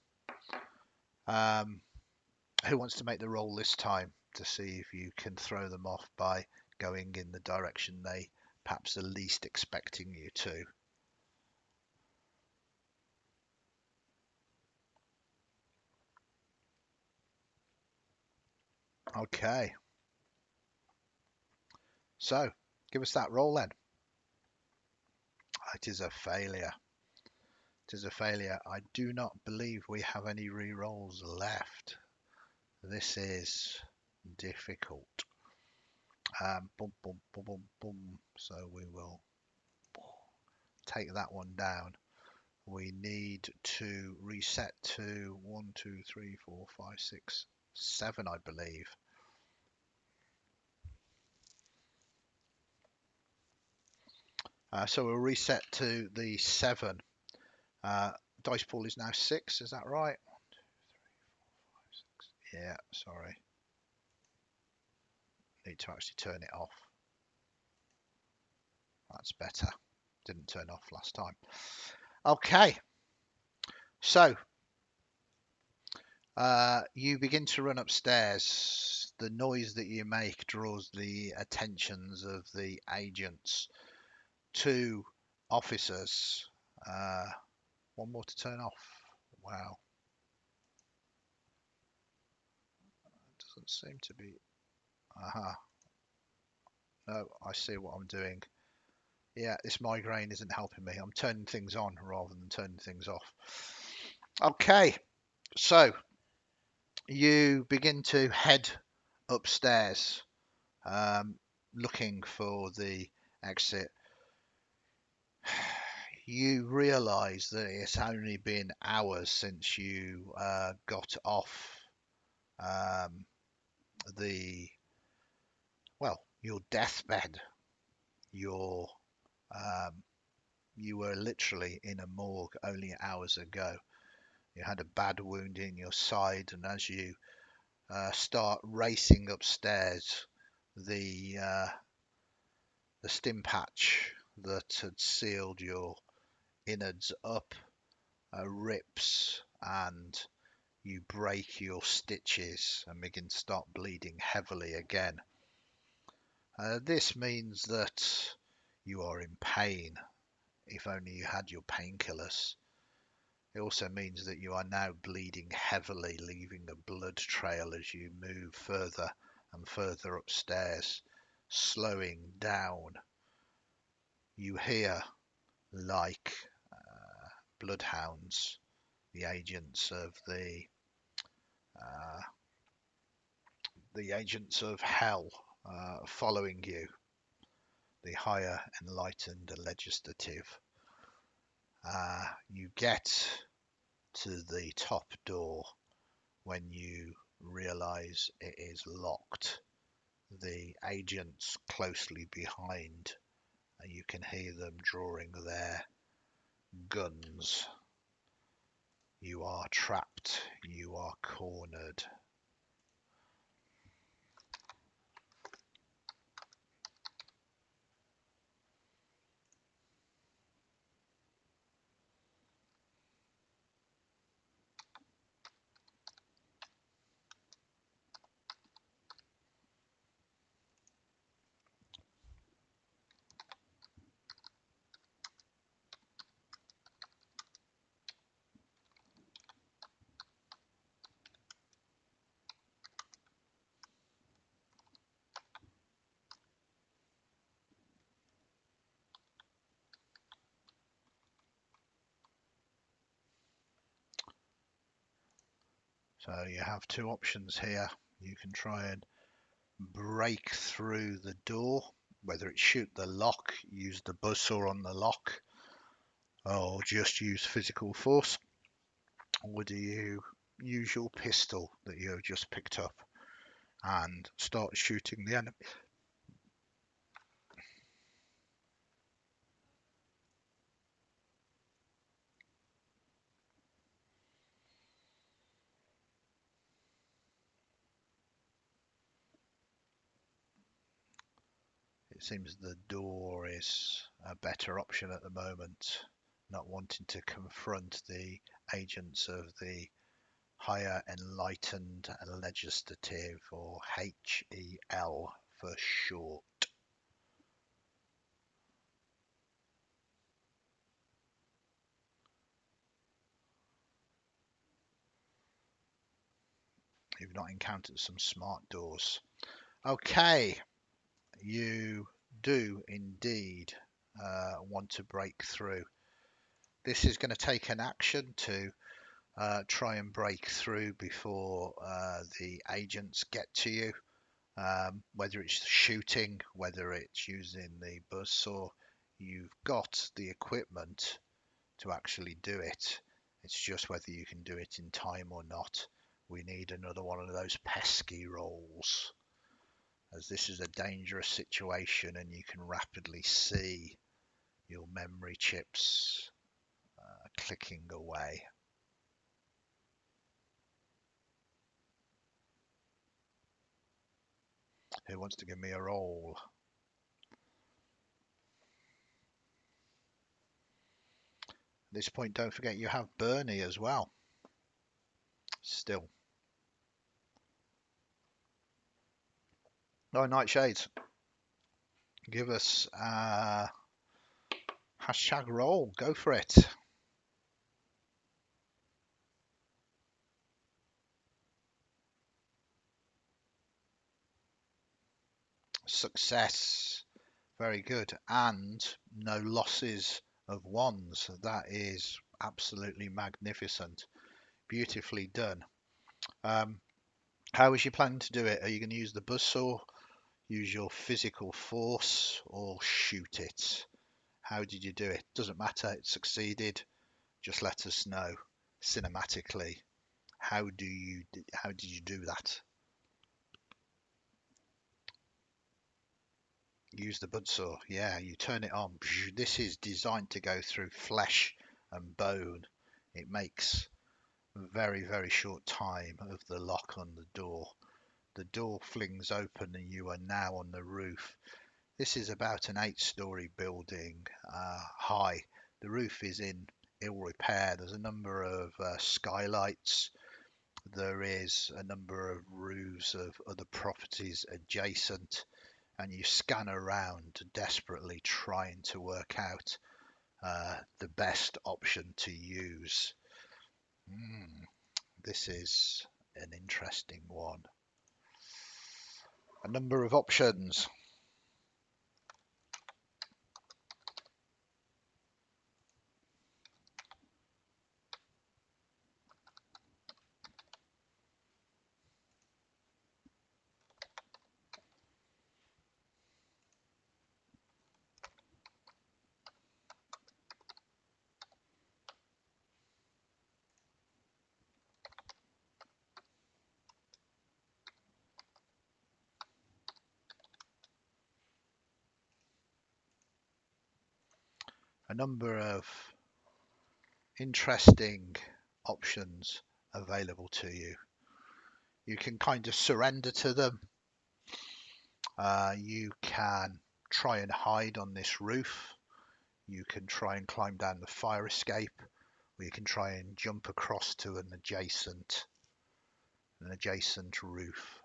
Who wants to make the roll this time to see if you can throw them off by going in the direction they perhaps are least expecting you to? Okay, so give us that roll then. It is a failure. It is a failure. I do not believe we have any re-rolls left. This is difficult. Boom, boom, boom, boom, boom. So we will take that one down. We need to reset to 1, 2, 3, 4, 5, 6, 7, I believe. So we'll reset to the 7. Dice pool is now 6, is that right? 1, 2, 3, 4, 5, 6. Yeah, sorry. Need to actually turn it off. That's better. Didn't turn off last time. Okay. So you begin to run upstairs. The noise that you make draws the attentions of the agents. 2 officers. One more to turn off. Wow. Doesn't seem to be. Aha. No, I see what I'm doing. Yeah, this migraine isn't helping me. I'm turning things on rather than turning things off. Okay, so you begin to head upstairs, looking for the exit. You realise that it's only been hours since you got off um, the your deathbed. Your you were literally in a morgue only hours ago. You had a bad wound in your side, and as you start racing upstairs, the stim patch that had sealed your innards up rips, and you break your stitches and begin to start bleeding heavily again. This means that you are in pain. If only you had your painkillers. It also means that you are now bleeding heavily, leaving a blood trail as you move further and further upstairs, slowing down. You hear, like bloodhounds, the agents of uh, the agents of hell following you, the higher enlightened legislative. You get to the top door when you realize it is locked. The agents closely behind, and you can hear them drawing their guns. You are trapped. You are cornered. So you have 2 options here. You can try and break through the door, whether it's shoot the lock, use the buzzsaw on the lock, or just use physical force. Or do you use your pistol that you have just picked up and start shooting the enemy. It seems the door is a better option at the moment, not wanting to confront the agents of the Higher Enlightened Legislative, or HEL for short. You've not encountered some smart doors. Okay, you do indeed want to break through. This is going to take an action to try and break through before the agents get to you. Whether it's shooting, whether it's using the buzzsaw, you've got the equipment to actually do it. It's just whether you can do it in time or not. We need another one of those pesky rolls, as this is a dangerous situation and you can rapidly see your memory chips clicking away. Who wants to give me a roll? At this point, don't forget you have Bernie as well. Still. No, Nightshades. Give us hashtag roll. Go for it. Success. Very good. And no losses of ones. That is absolutely magnificent. Beautifully done. How is you planning to do it? Are you going to use the buzzsaw, use your physical force, or shoot it? How did you do it? Doesn't matter. It succeeded. Just let us know cinematically. How did you do that? Use the buzzsaw. Yeah, you turn it on. This is designed to go through flesh and bone. It makes very, very short time of the lock on the door. The door flings open and you are now on the roof. This is about an 8-story building high. The roof is in ill repair. There's a number of skylights. There is a number of roofs of other properties adjacent, and you scan around desperately trying to work out the best option to use. This is an interesting one. A number of options. A number of interesting options available to you. You can kind of surrender to them. You can try and hide on this roof. You can try and climb down the fire escape, or you can try and jump across to an adjacent roof.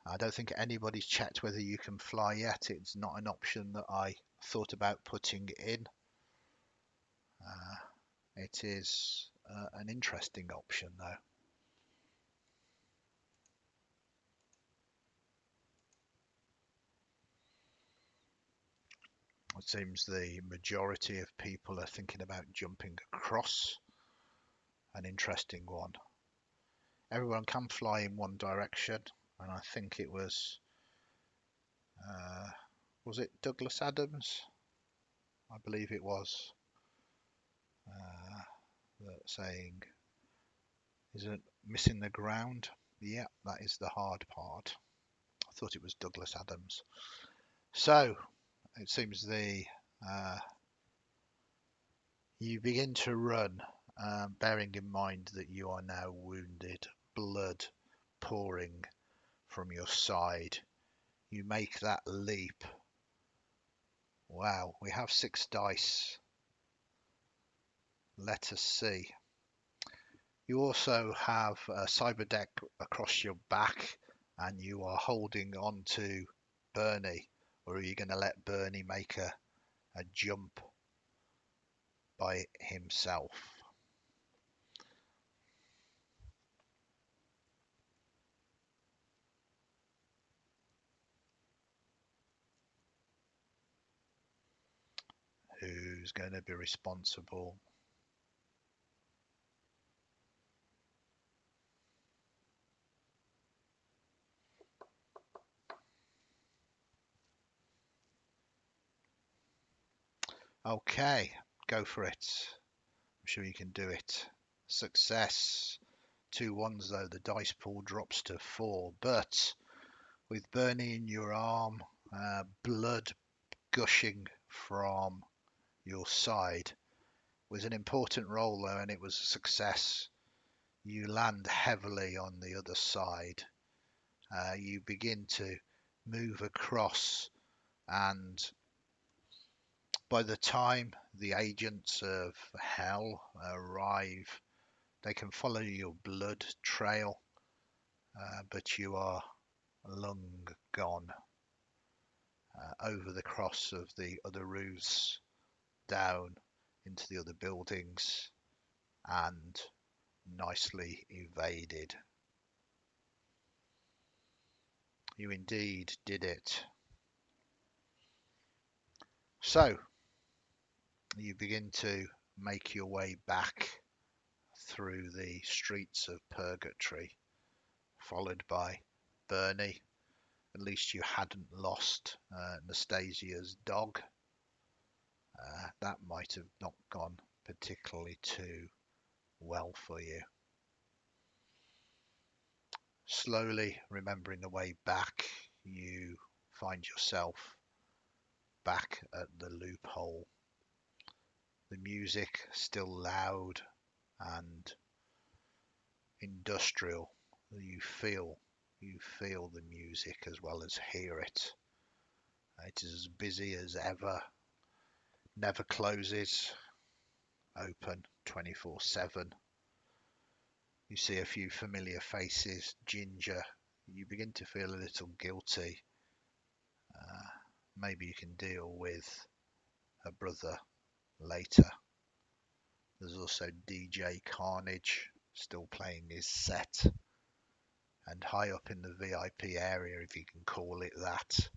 I don't think anybody's checked whether you can fly yet. It's not an option that I thought about putting in. It is an interesting option though. It seems the majority of people are thinking about jumping across. An interesting one. Everyone can fly in one direction, and I think it was it Douglas Adams? I believe it was that saying, isn't missing the ground? Yeah, that is the hard part. I thought it was Douglas Adams. So it seems you begin to run, bearing in mind that you are now wounded, blood pouring from your side. You make that leap. Wow, we have 6 dice. Let us see. You also have a cyber deck across your back, and you are holding on to Bernie, or are you going to let Bernie make a jump by himself? Who's going to be responsible? Okay, go for it. I'm sure you can do it. Success. 2 1s though, the dice pool drops to 4, but with Bernie in your arm, blood gushing from your side, was an important roll though, and it was a success. You land heavily on the other side. You begin to move across, and by the time the agents of hell arrive, they can follow your blood trail, but you are long gone over the cross of the other roofs, down into the other buildings, and nicely evaded. You indeed did it. So you begin to make your way back through the streets of Purgatory, followed by Bernie. At least you hadn't lost Nastasia's dog. That might have not gone particularly too well for you. Slowly remembering the way back, you find yourself back at the loophole. The music still loud and industrial. You feel the music as well as hear it. It is as busy as ever, never closes, open 24/7. You see a few familiar faces. Ginger, you begin to feel a little guilty. Maybe you can deal with her brother later. There's also DJ Carnage still playing his set. And high up in the VIP area, if you can call it that,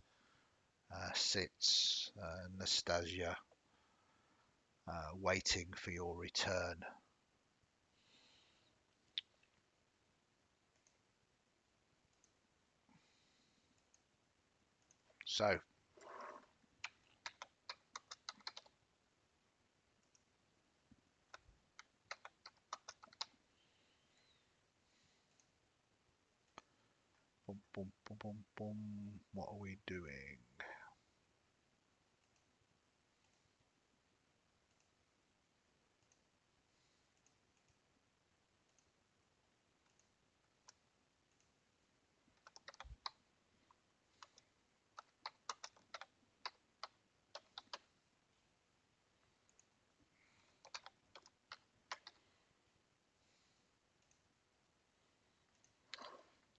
sits Nastasia, waiting for your return. So, boom, boom, boom, boom, boom. What are we doing?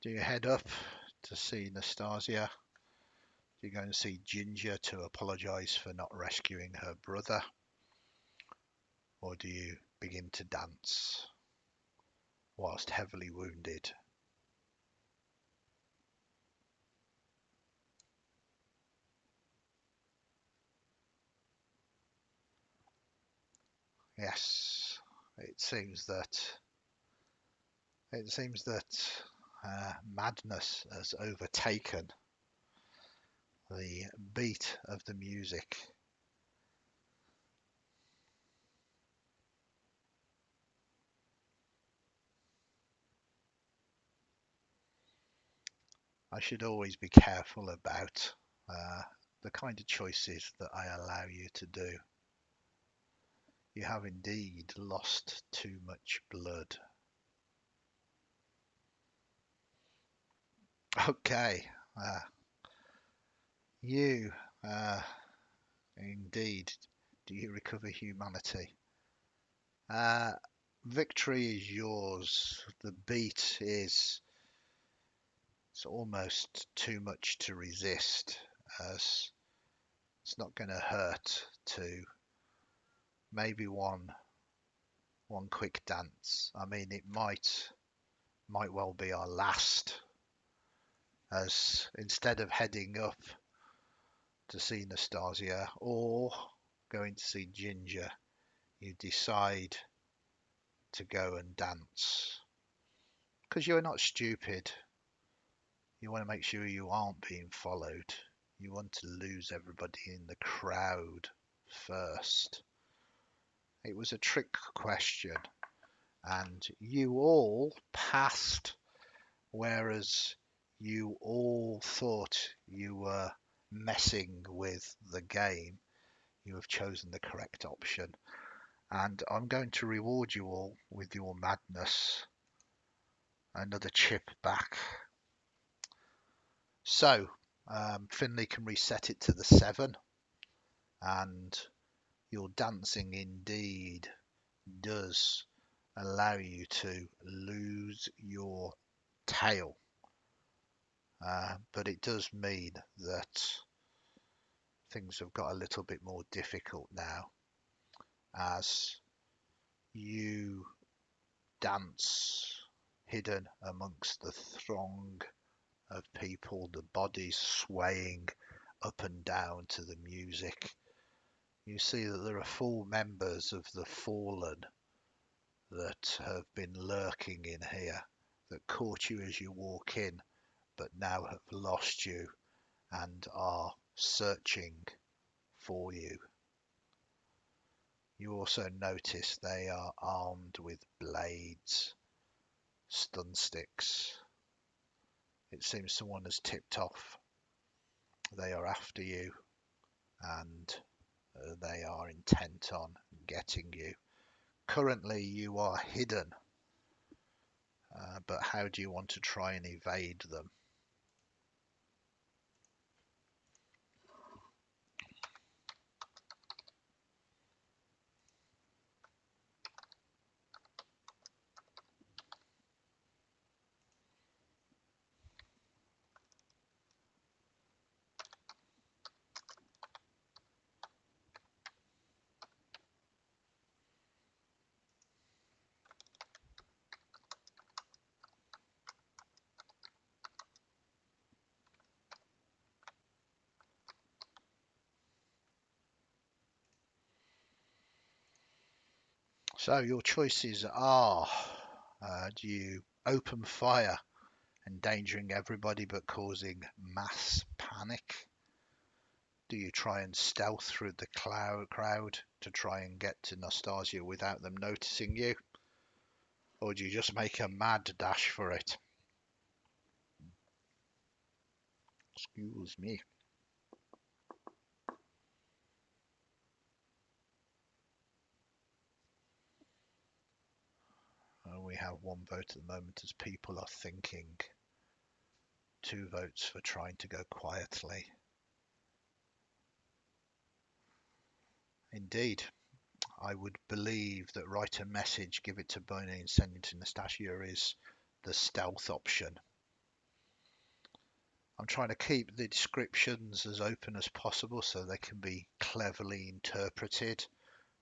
Do you head up to see Nastasia? Do you go and see Ginger to apologise for not rescuing her brother? Or do you begin to dance whilst heavily wounded? Yes, it seems that madness has overtaken the beat of the music. I should always be careful about the kind of choices that I allow you to do. You have indeed lost too much blood. Okay, uh, you, uh, indeed, do you recover humanity? Uh, Victory is yours. The beat is it's almost too much to resist, as it's not going to hurt to maybe one quick dance. I mean, it might well be our last, as instead of heading up to see Nastasia or going to see Ginger, you decide to go and dance. Because you're not stupid. You want to make sure you aren't being followed. You want to lose everybody in the crowd first. It was a trick question, and you all passed, whereas you all thought you were messing with the game. You have chosen the correct option, and I'm going to reward you all with your madness. Another chip back. So, Finley can reset it to the 7, and your dancing indeed does allow you to lose your tail. But it does mean that things have got a little bit more difficult now, as you dance hidden amongst the throng of people, the bodies swaying up and down to the music. You see that there are full members of the Fallen that have been lurking in here, that caught you as you walk in, but now have lost you and are searching for you. You also notice they are armed with blades, stun sticks. It seems someone has tipped off. They are after you, and they are intent on getting you. Currently you are hidden, but how do you want to try and evade them? So your choices are, do you open fire, endangering everybody but causing mass panic? Do you try and stealth through the crowd to try and get to Nastasia without them noticing you? Or do you just make a mad dash for it? Excuse me. We have one vote at the moment as people are thinking. 2 votes for trying to go quietly. Indeed, I would believe that write a message, give it to Bonnie and send it to Nastasia is the stealth option. I'm trying to keep the descriptions as open as possible so they can be cleverly interpreted,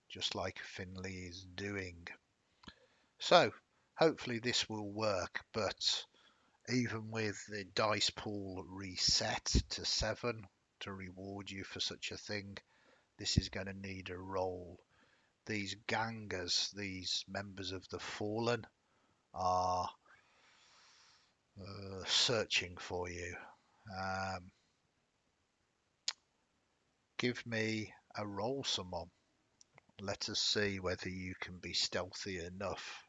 just like Finley is doing. So, hopefully this will work, but even with the dice pool reset to 7 to reward you for such a thing, this is going to need a roll. These gangers, these members of the Fallen, are searching for you. Give me a roll, someone. Let us see whether you can be stealthy enough.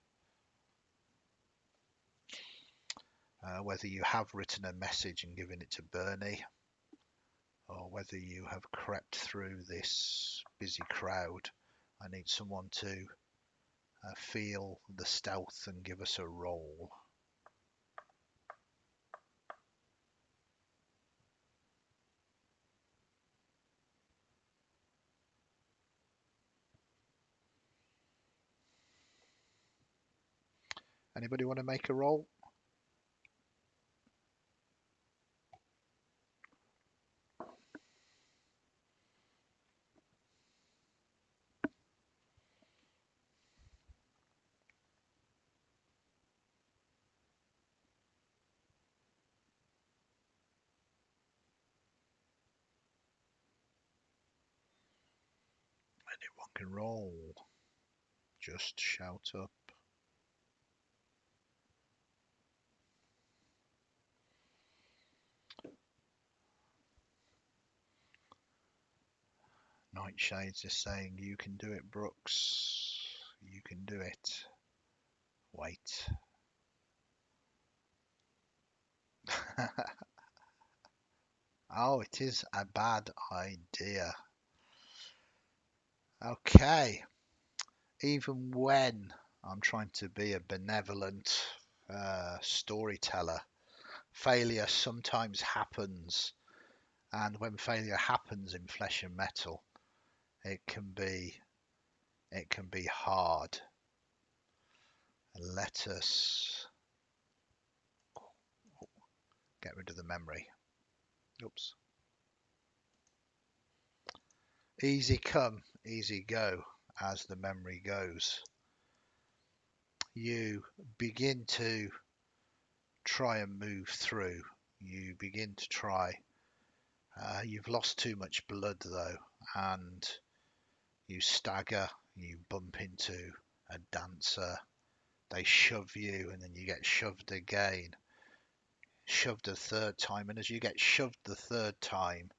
whether you have written a message and given it to Bernie, or whether you have crept through this busy crowd. I need someone to feel the stealth and give us a roll. Anybody want to make a roll? Anyone can roll. Just shout up. Nightshades is saying, you can do it, Brooks. You can do it. Wait. Oh, it is a bad idea. Okay. Even when I'm trying to be a benevolent storyteller, failure sometimes happens. And when failure happens in Flesh and Metal, it can be hard. Let us get rid of the memory. Oops. Easy come, easy go, as the memory goes. You begin to try and move through. You begin to try. You've lost too much blood though, and you stagger. You bump into a dancer. They shove you, and then you get shoved again. Shoved a third time, and as you get shoved the third time,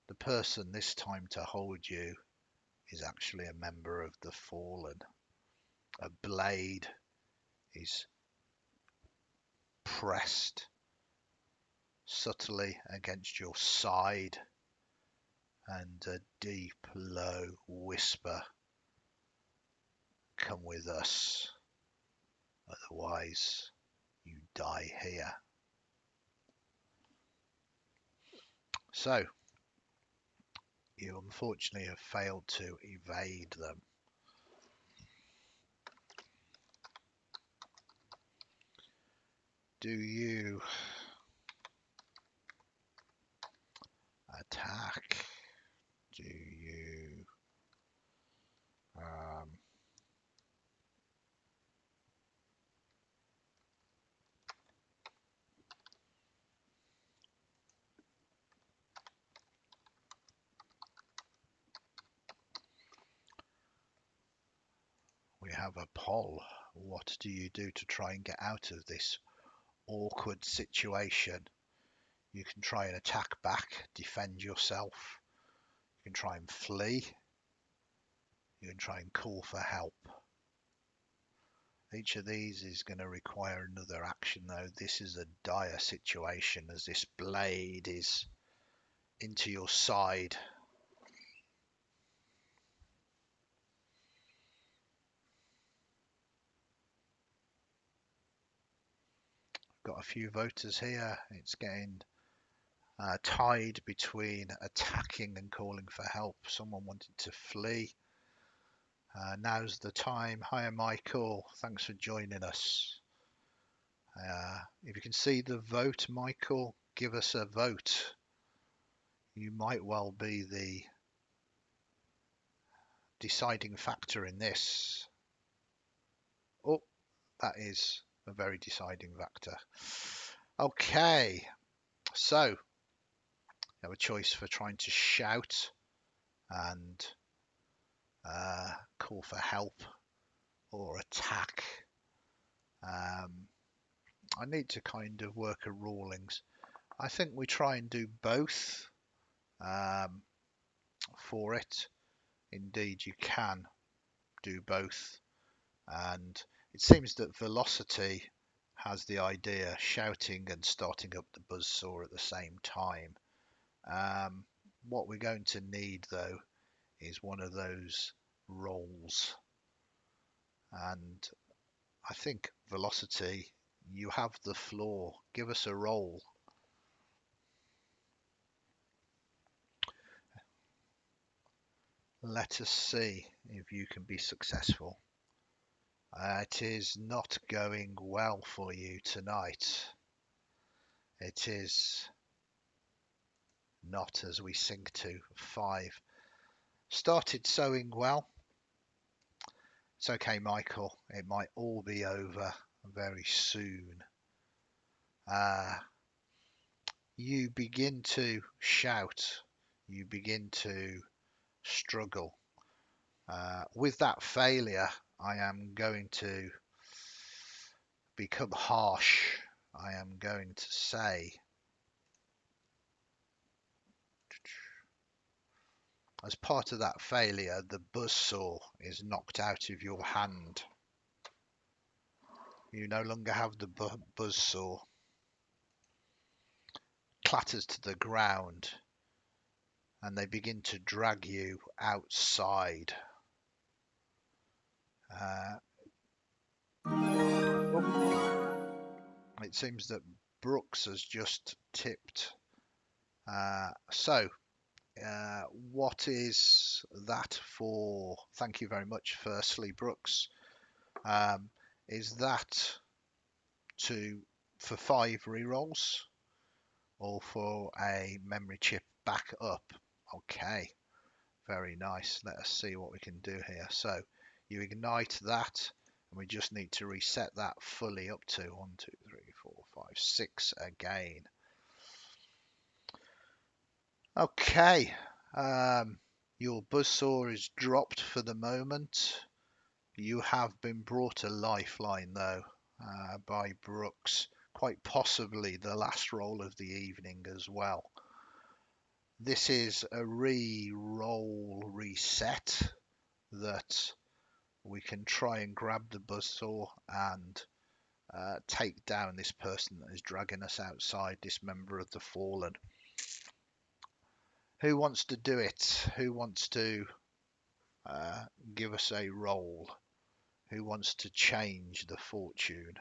the person this time to hold you is actually a member of the Fallen. A blade is pressed subtly against your side, and a deep, low whisper, "Come with us, otherwise you die here." So, you unfortunately have failed to evade them. Do you attack? Do you we have a poll. What do you do to try and get out of this awkward situation? You can try and attack back, defend yourself. You can try and flee. You can try and call for help. Each of these is going to require another action though. This is a dire situation as this blade is into your side. Got a few voters here. It's getting tied between attacking and calling for help. Someone wanted to flee. Now's the time. Hiya, Michael. Thanks for joining us. If you can see the vote, Michael, give us a vote. You might well be the deciding factor in this. Oh, that is a very deciding factor. Okay, so you have a choice for trying to shout and call for help or attack. I need to kind of work a rulings. I think we try and do both for it. Indeed, you can do both. And it seems that velocity has the idea, shouting and starting up the buzzsaw at the same time. What we're going to need though is one of those rolls, and I think Velocity, you have the floor. Give us a roll. Let us see if you can be successful. It is not going well for you tonight. It is not, as we sink to 5. Started sewing well. It's okay, Michael. It might all be over very soon. You begin to shout. You begin to struggle. With that failure, I am going to become harsh. I am going to say, as part of that failure, the buzzsaw is knocked out of your hand. You no longer have the buzzsaw. Clatters to the ground, and they begin to drag you outside. It seems that Brooks has just tipped. What is that for? Thank you very much, firstly, Brooks. Is that for 5 rerolls or for a memory chip back up? Okay, very nice. Let us see what we can do here. So you ignite that, and we just need to reset that fully up to 1, 2, 3, 4, 5, 6 again. Okay, your buzzsaw is dropped for the moment. You have been brought a lifeline though, by Brooks, quite possibly the last roll of the evening as well. This is a re-roll reset that we can try and grab the buzzsaw and take down this person that is dragging us outside, this member of the Fallen. Who wants to do it? Who wants to give us a roll? Who wants to change the fortune?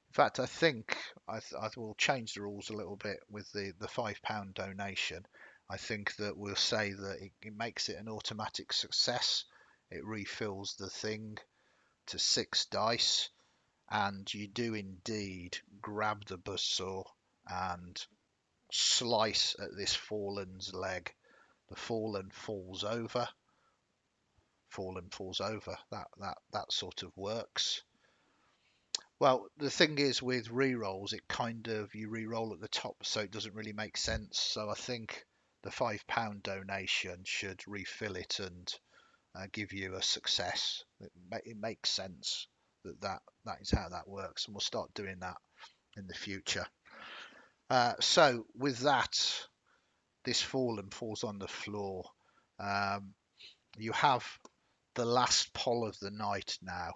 In fact, I think I will change the rules a little bit with the £5 donation. I think that we'll say that it makes it an automatic success. It refills the thing to 6 dice, and you do indeed grab the buzzsaw and slice at this Fallen's leg. The Fallen falls over. That sort of works. Well, the thing is with re-rolls, it kind of, you re-roll at the top, so it doesn't really make sense. So I think the £5 donation should refill it and give you a success. It makes sense that is how that works, and we'll start doing that in the future. So with that, this Fallen falls on the floor. You have the last poll of the night now.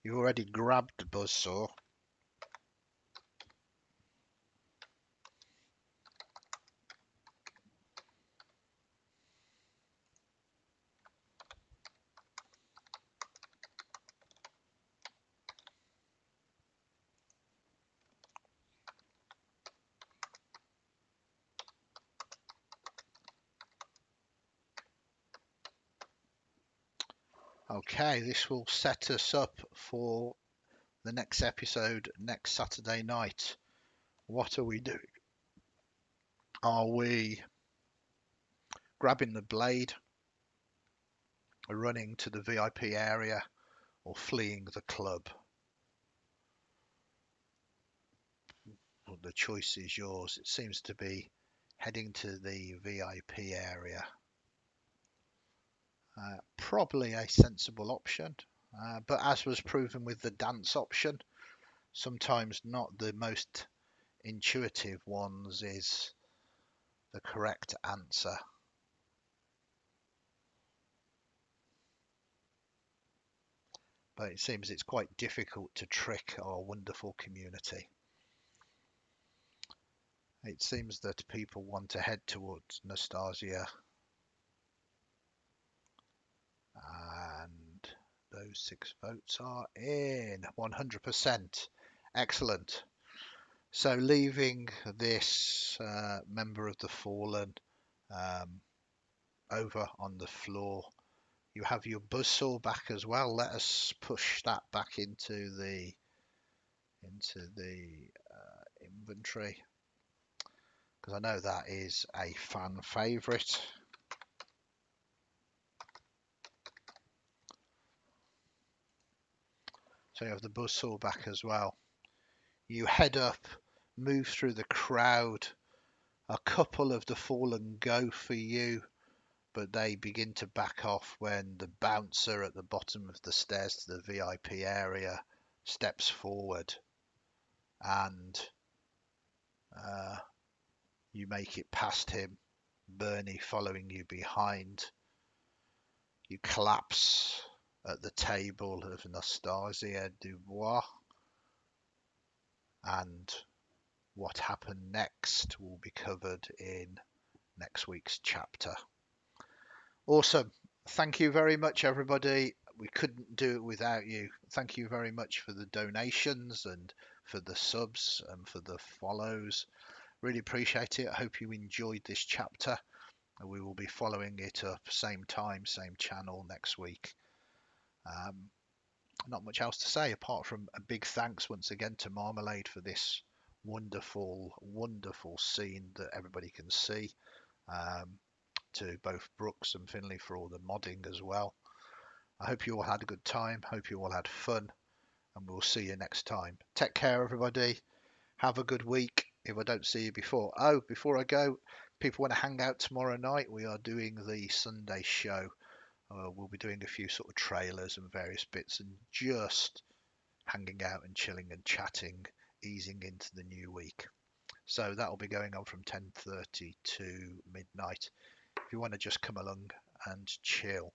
You already grabbed the buzzsaw. Okay, this will set us up for the next episode next Saturday night. What are we doing? Are we grabbing the blade, running to the VIP area, or fleeing the club? Well, the choice is yours. It seems to be heading to the VIP area. Probably a sensible option, but as was proven with the dance option, sometimes not the most intuitive ones is the correct answer. But it seems it's quite difficult to trick our wonderful community. It seems that people want to head towards Nastasia, and those 6 votes are in 100%. Excellent. So leaving this member of the Fallen um, over on the floor, you have your buzzsaw back as well. Let us push that back into the inventory, because I know that is a fan favourite. So you have the buzzsaw back as well. You head up, move through the crowd. A couple of the Fallen go for you, but they begin to back off when the bouncer at the bottom of the stairs to the VIP area steps forward, and you make it past him, Bernie following you behind. You collapse at the table of Nastasia Dubois, and what happened next will be covered in next week's chapter. Awesome. Thank you very much, everybody. We couldn't do it without you. Thank you very much for the donations and for the subs and for the follows. Really appreciate it. I hope you enjoyed this chapter. We will be following it up same time, same channel next week. Not much else to say apart from a big thanks once again to Marmalade for this wonderful, wonderful scene that everybody can see. To both Brooks and Finley for all the modding as well. I hope you all had a good time. Hope you all had fun, and we'll see you next time. Take care, everybody. Have a good week if I don't see you before. Oh, before I go, people want to hang out tomorrow night. We are doing the Sunday show. We'll be doing a few sort of trailers and various bits and just hanging out and chilling and chatting, easing into the new week. So that'll be going on from 10:30 to midnight. If you want to just come along and chill.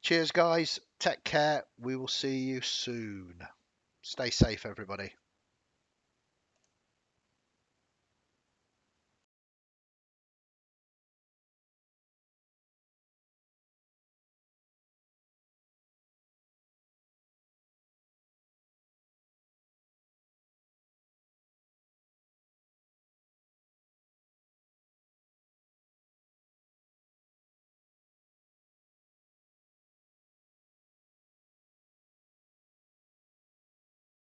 Cheers, guys. Take care. We will see you soon. Stay safe, everybody.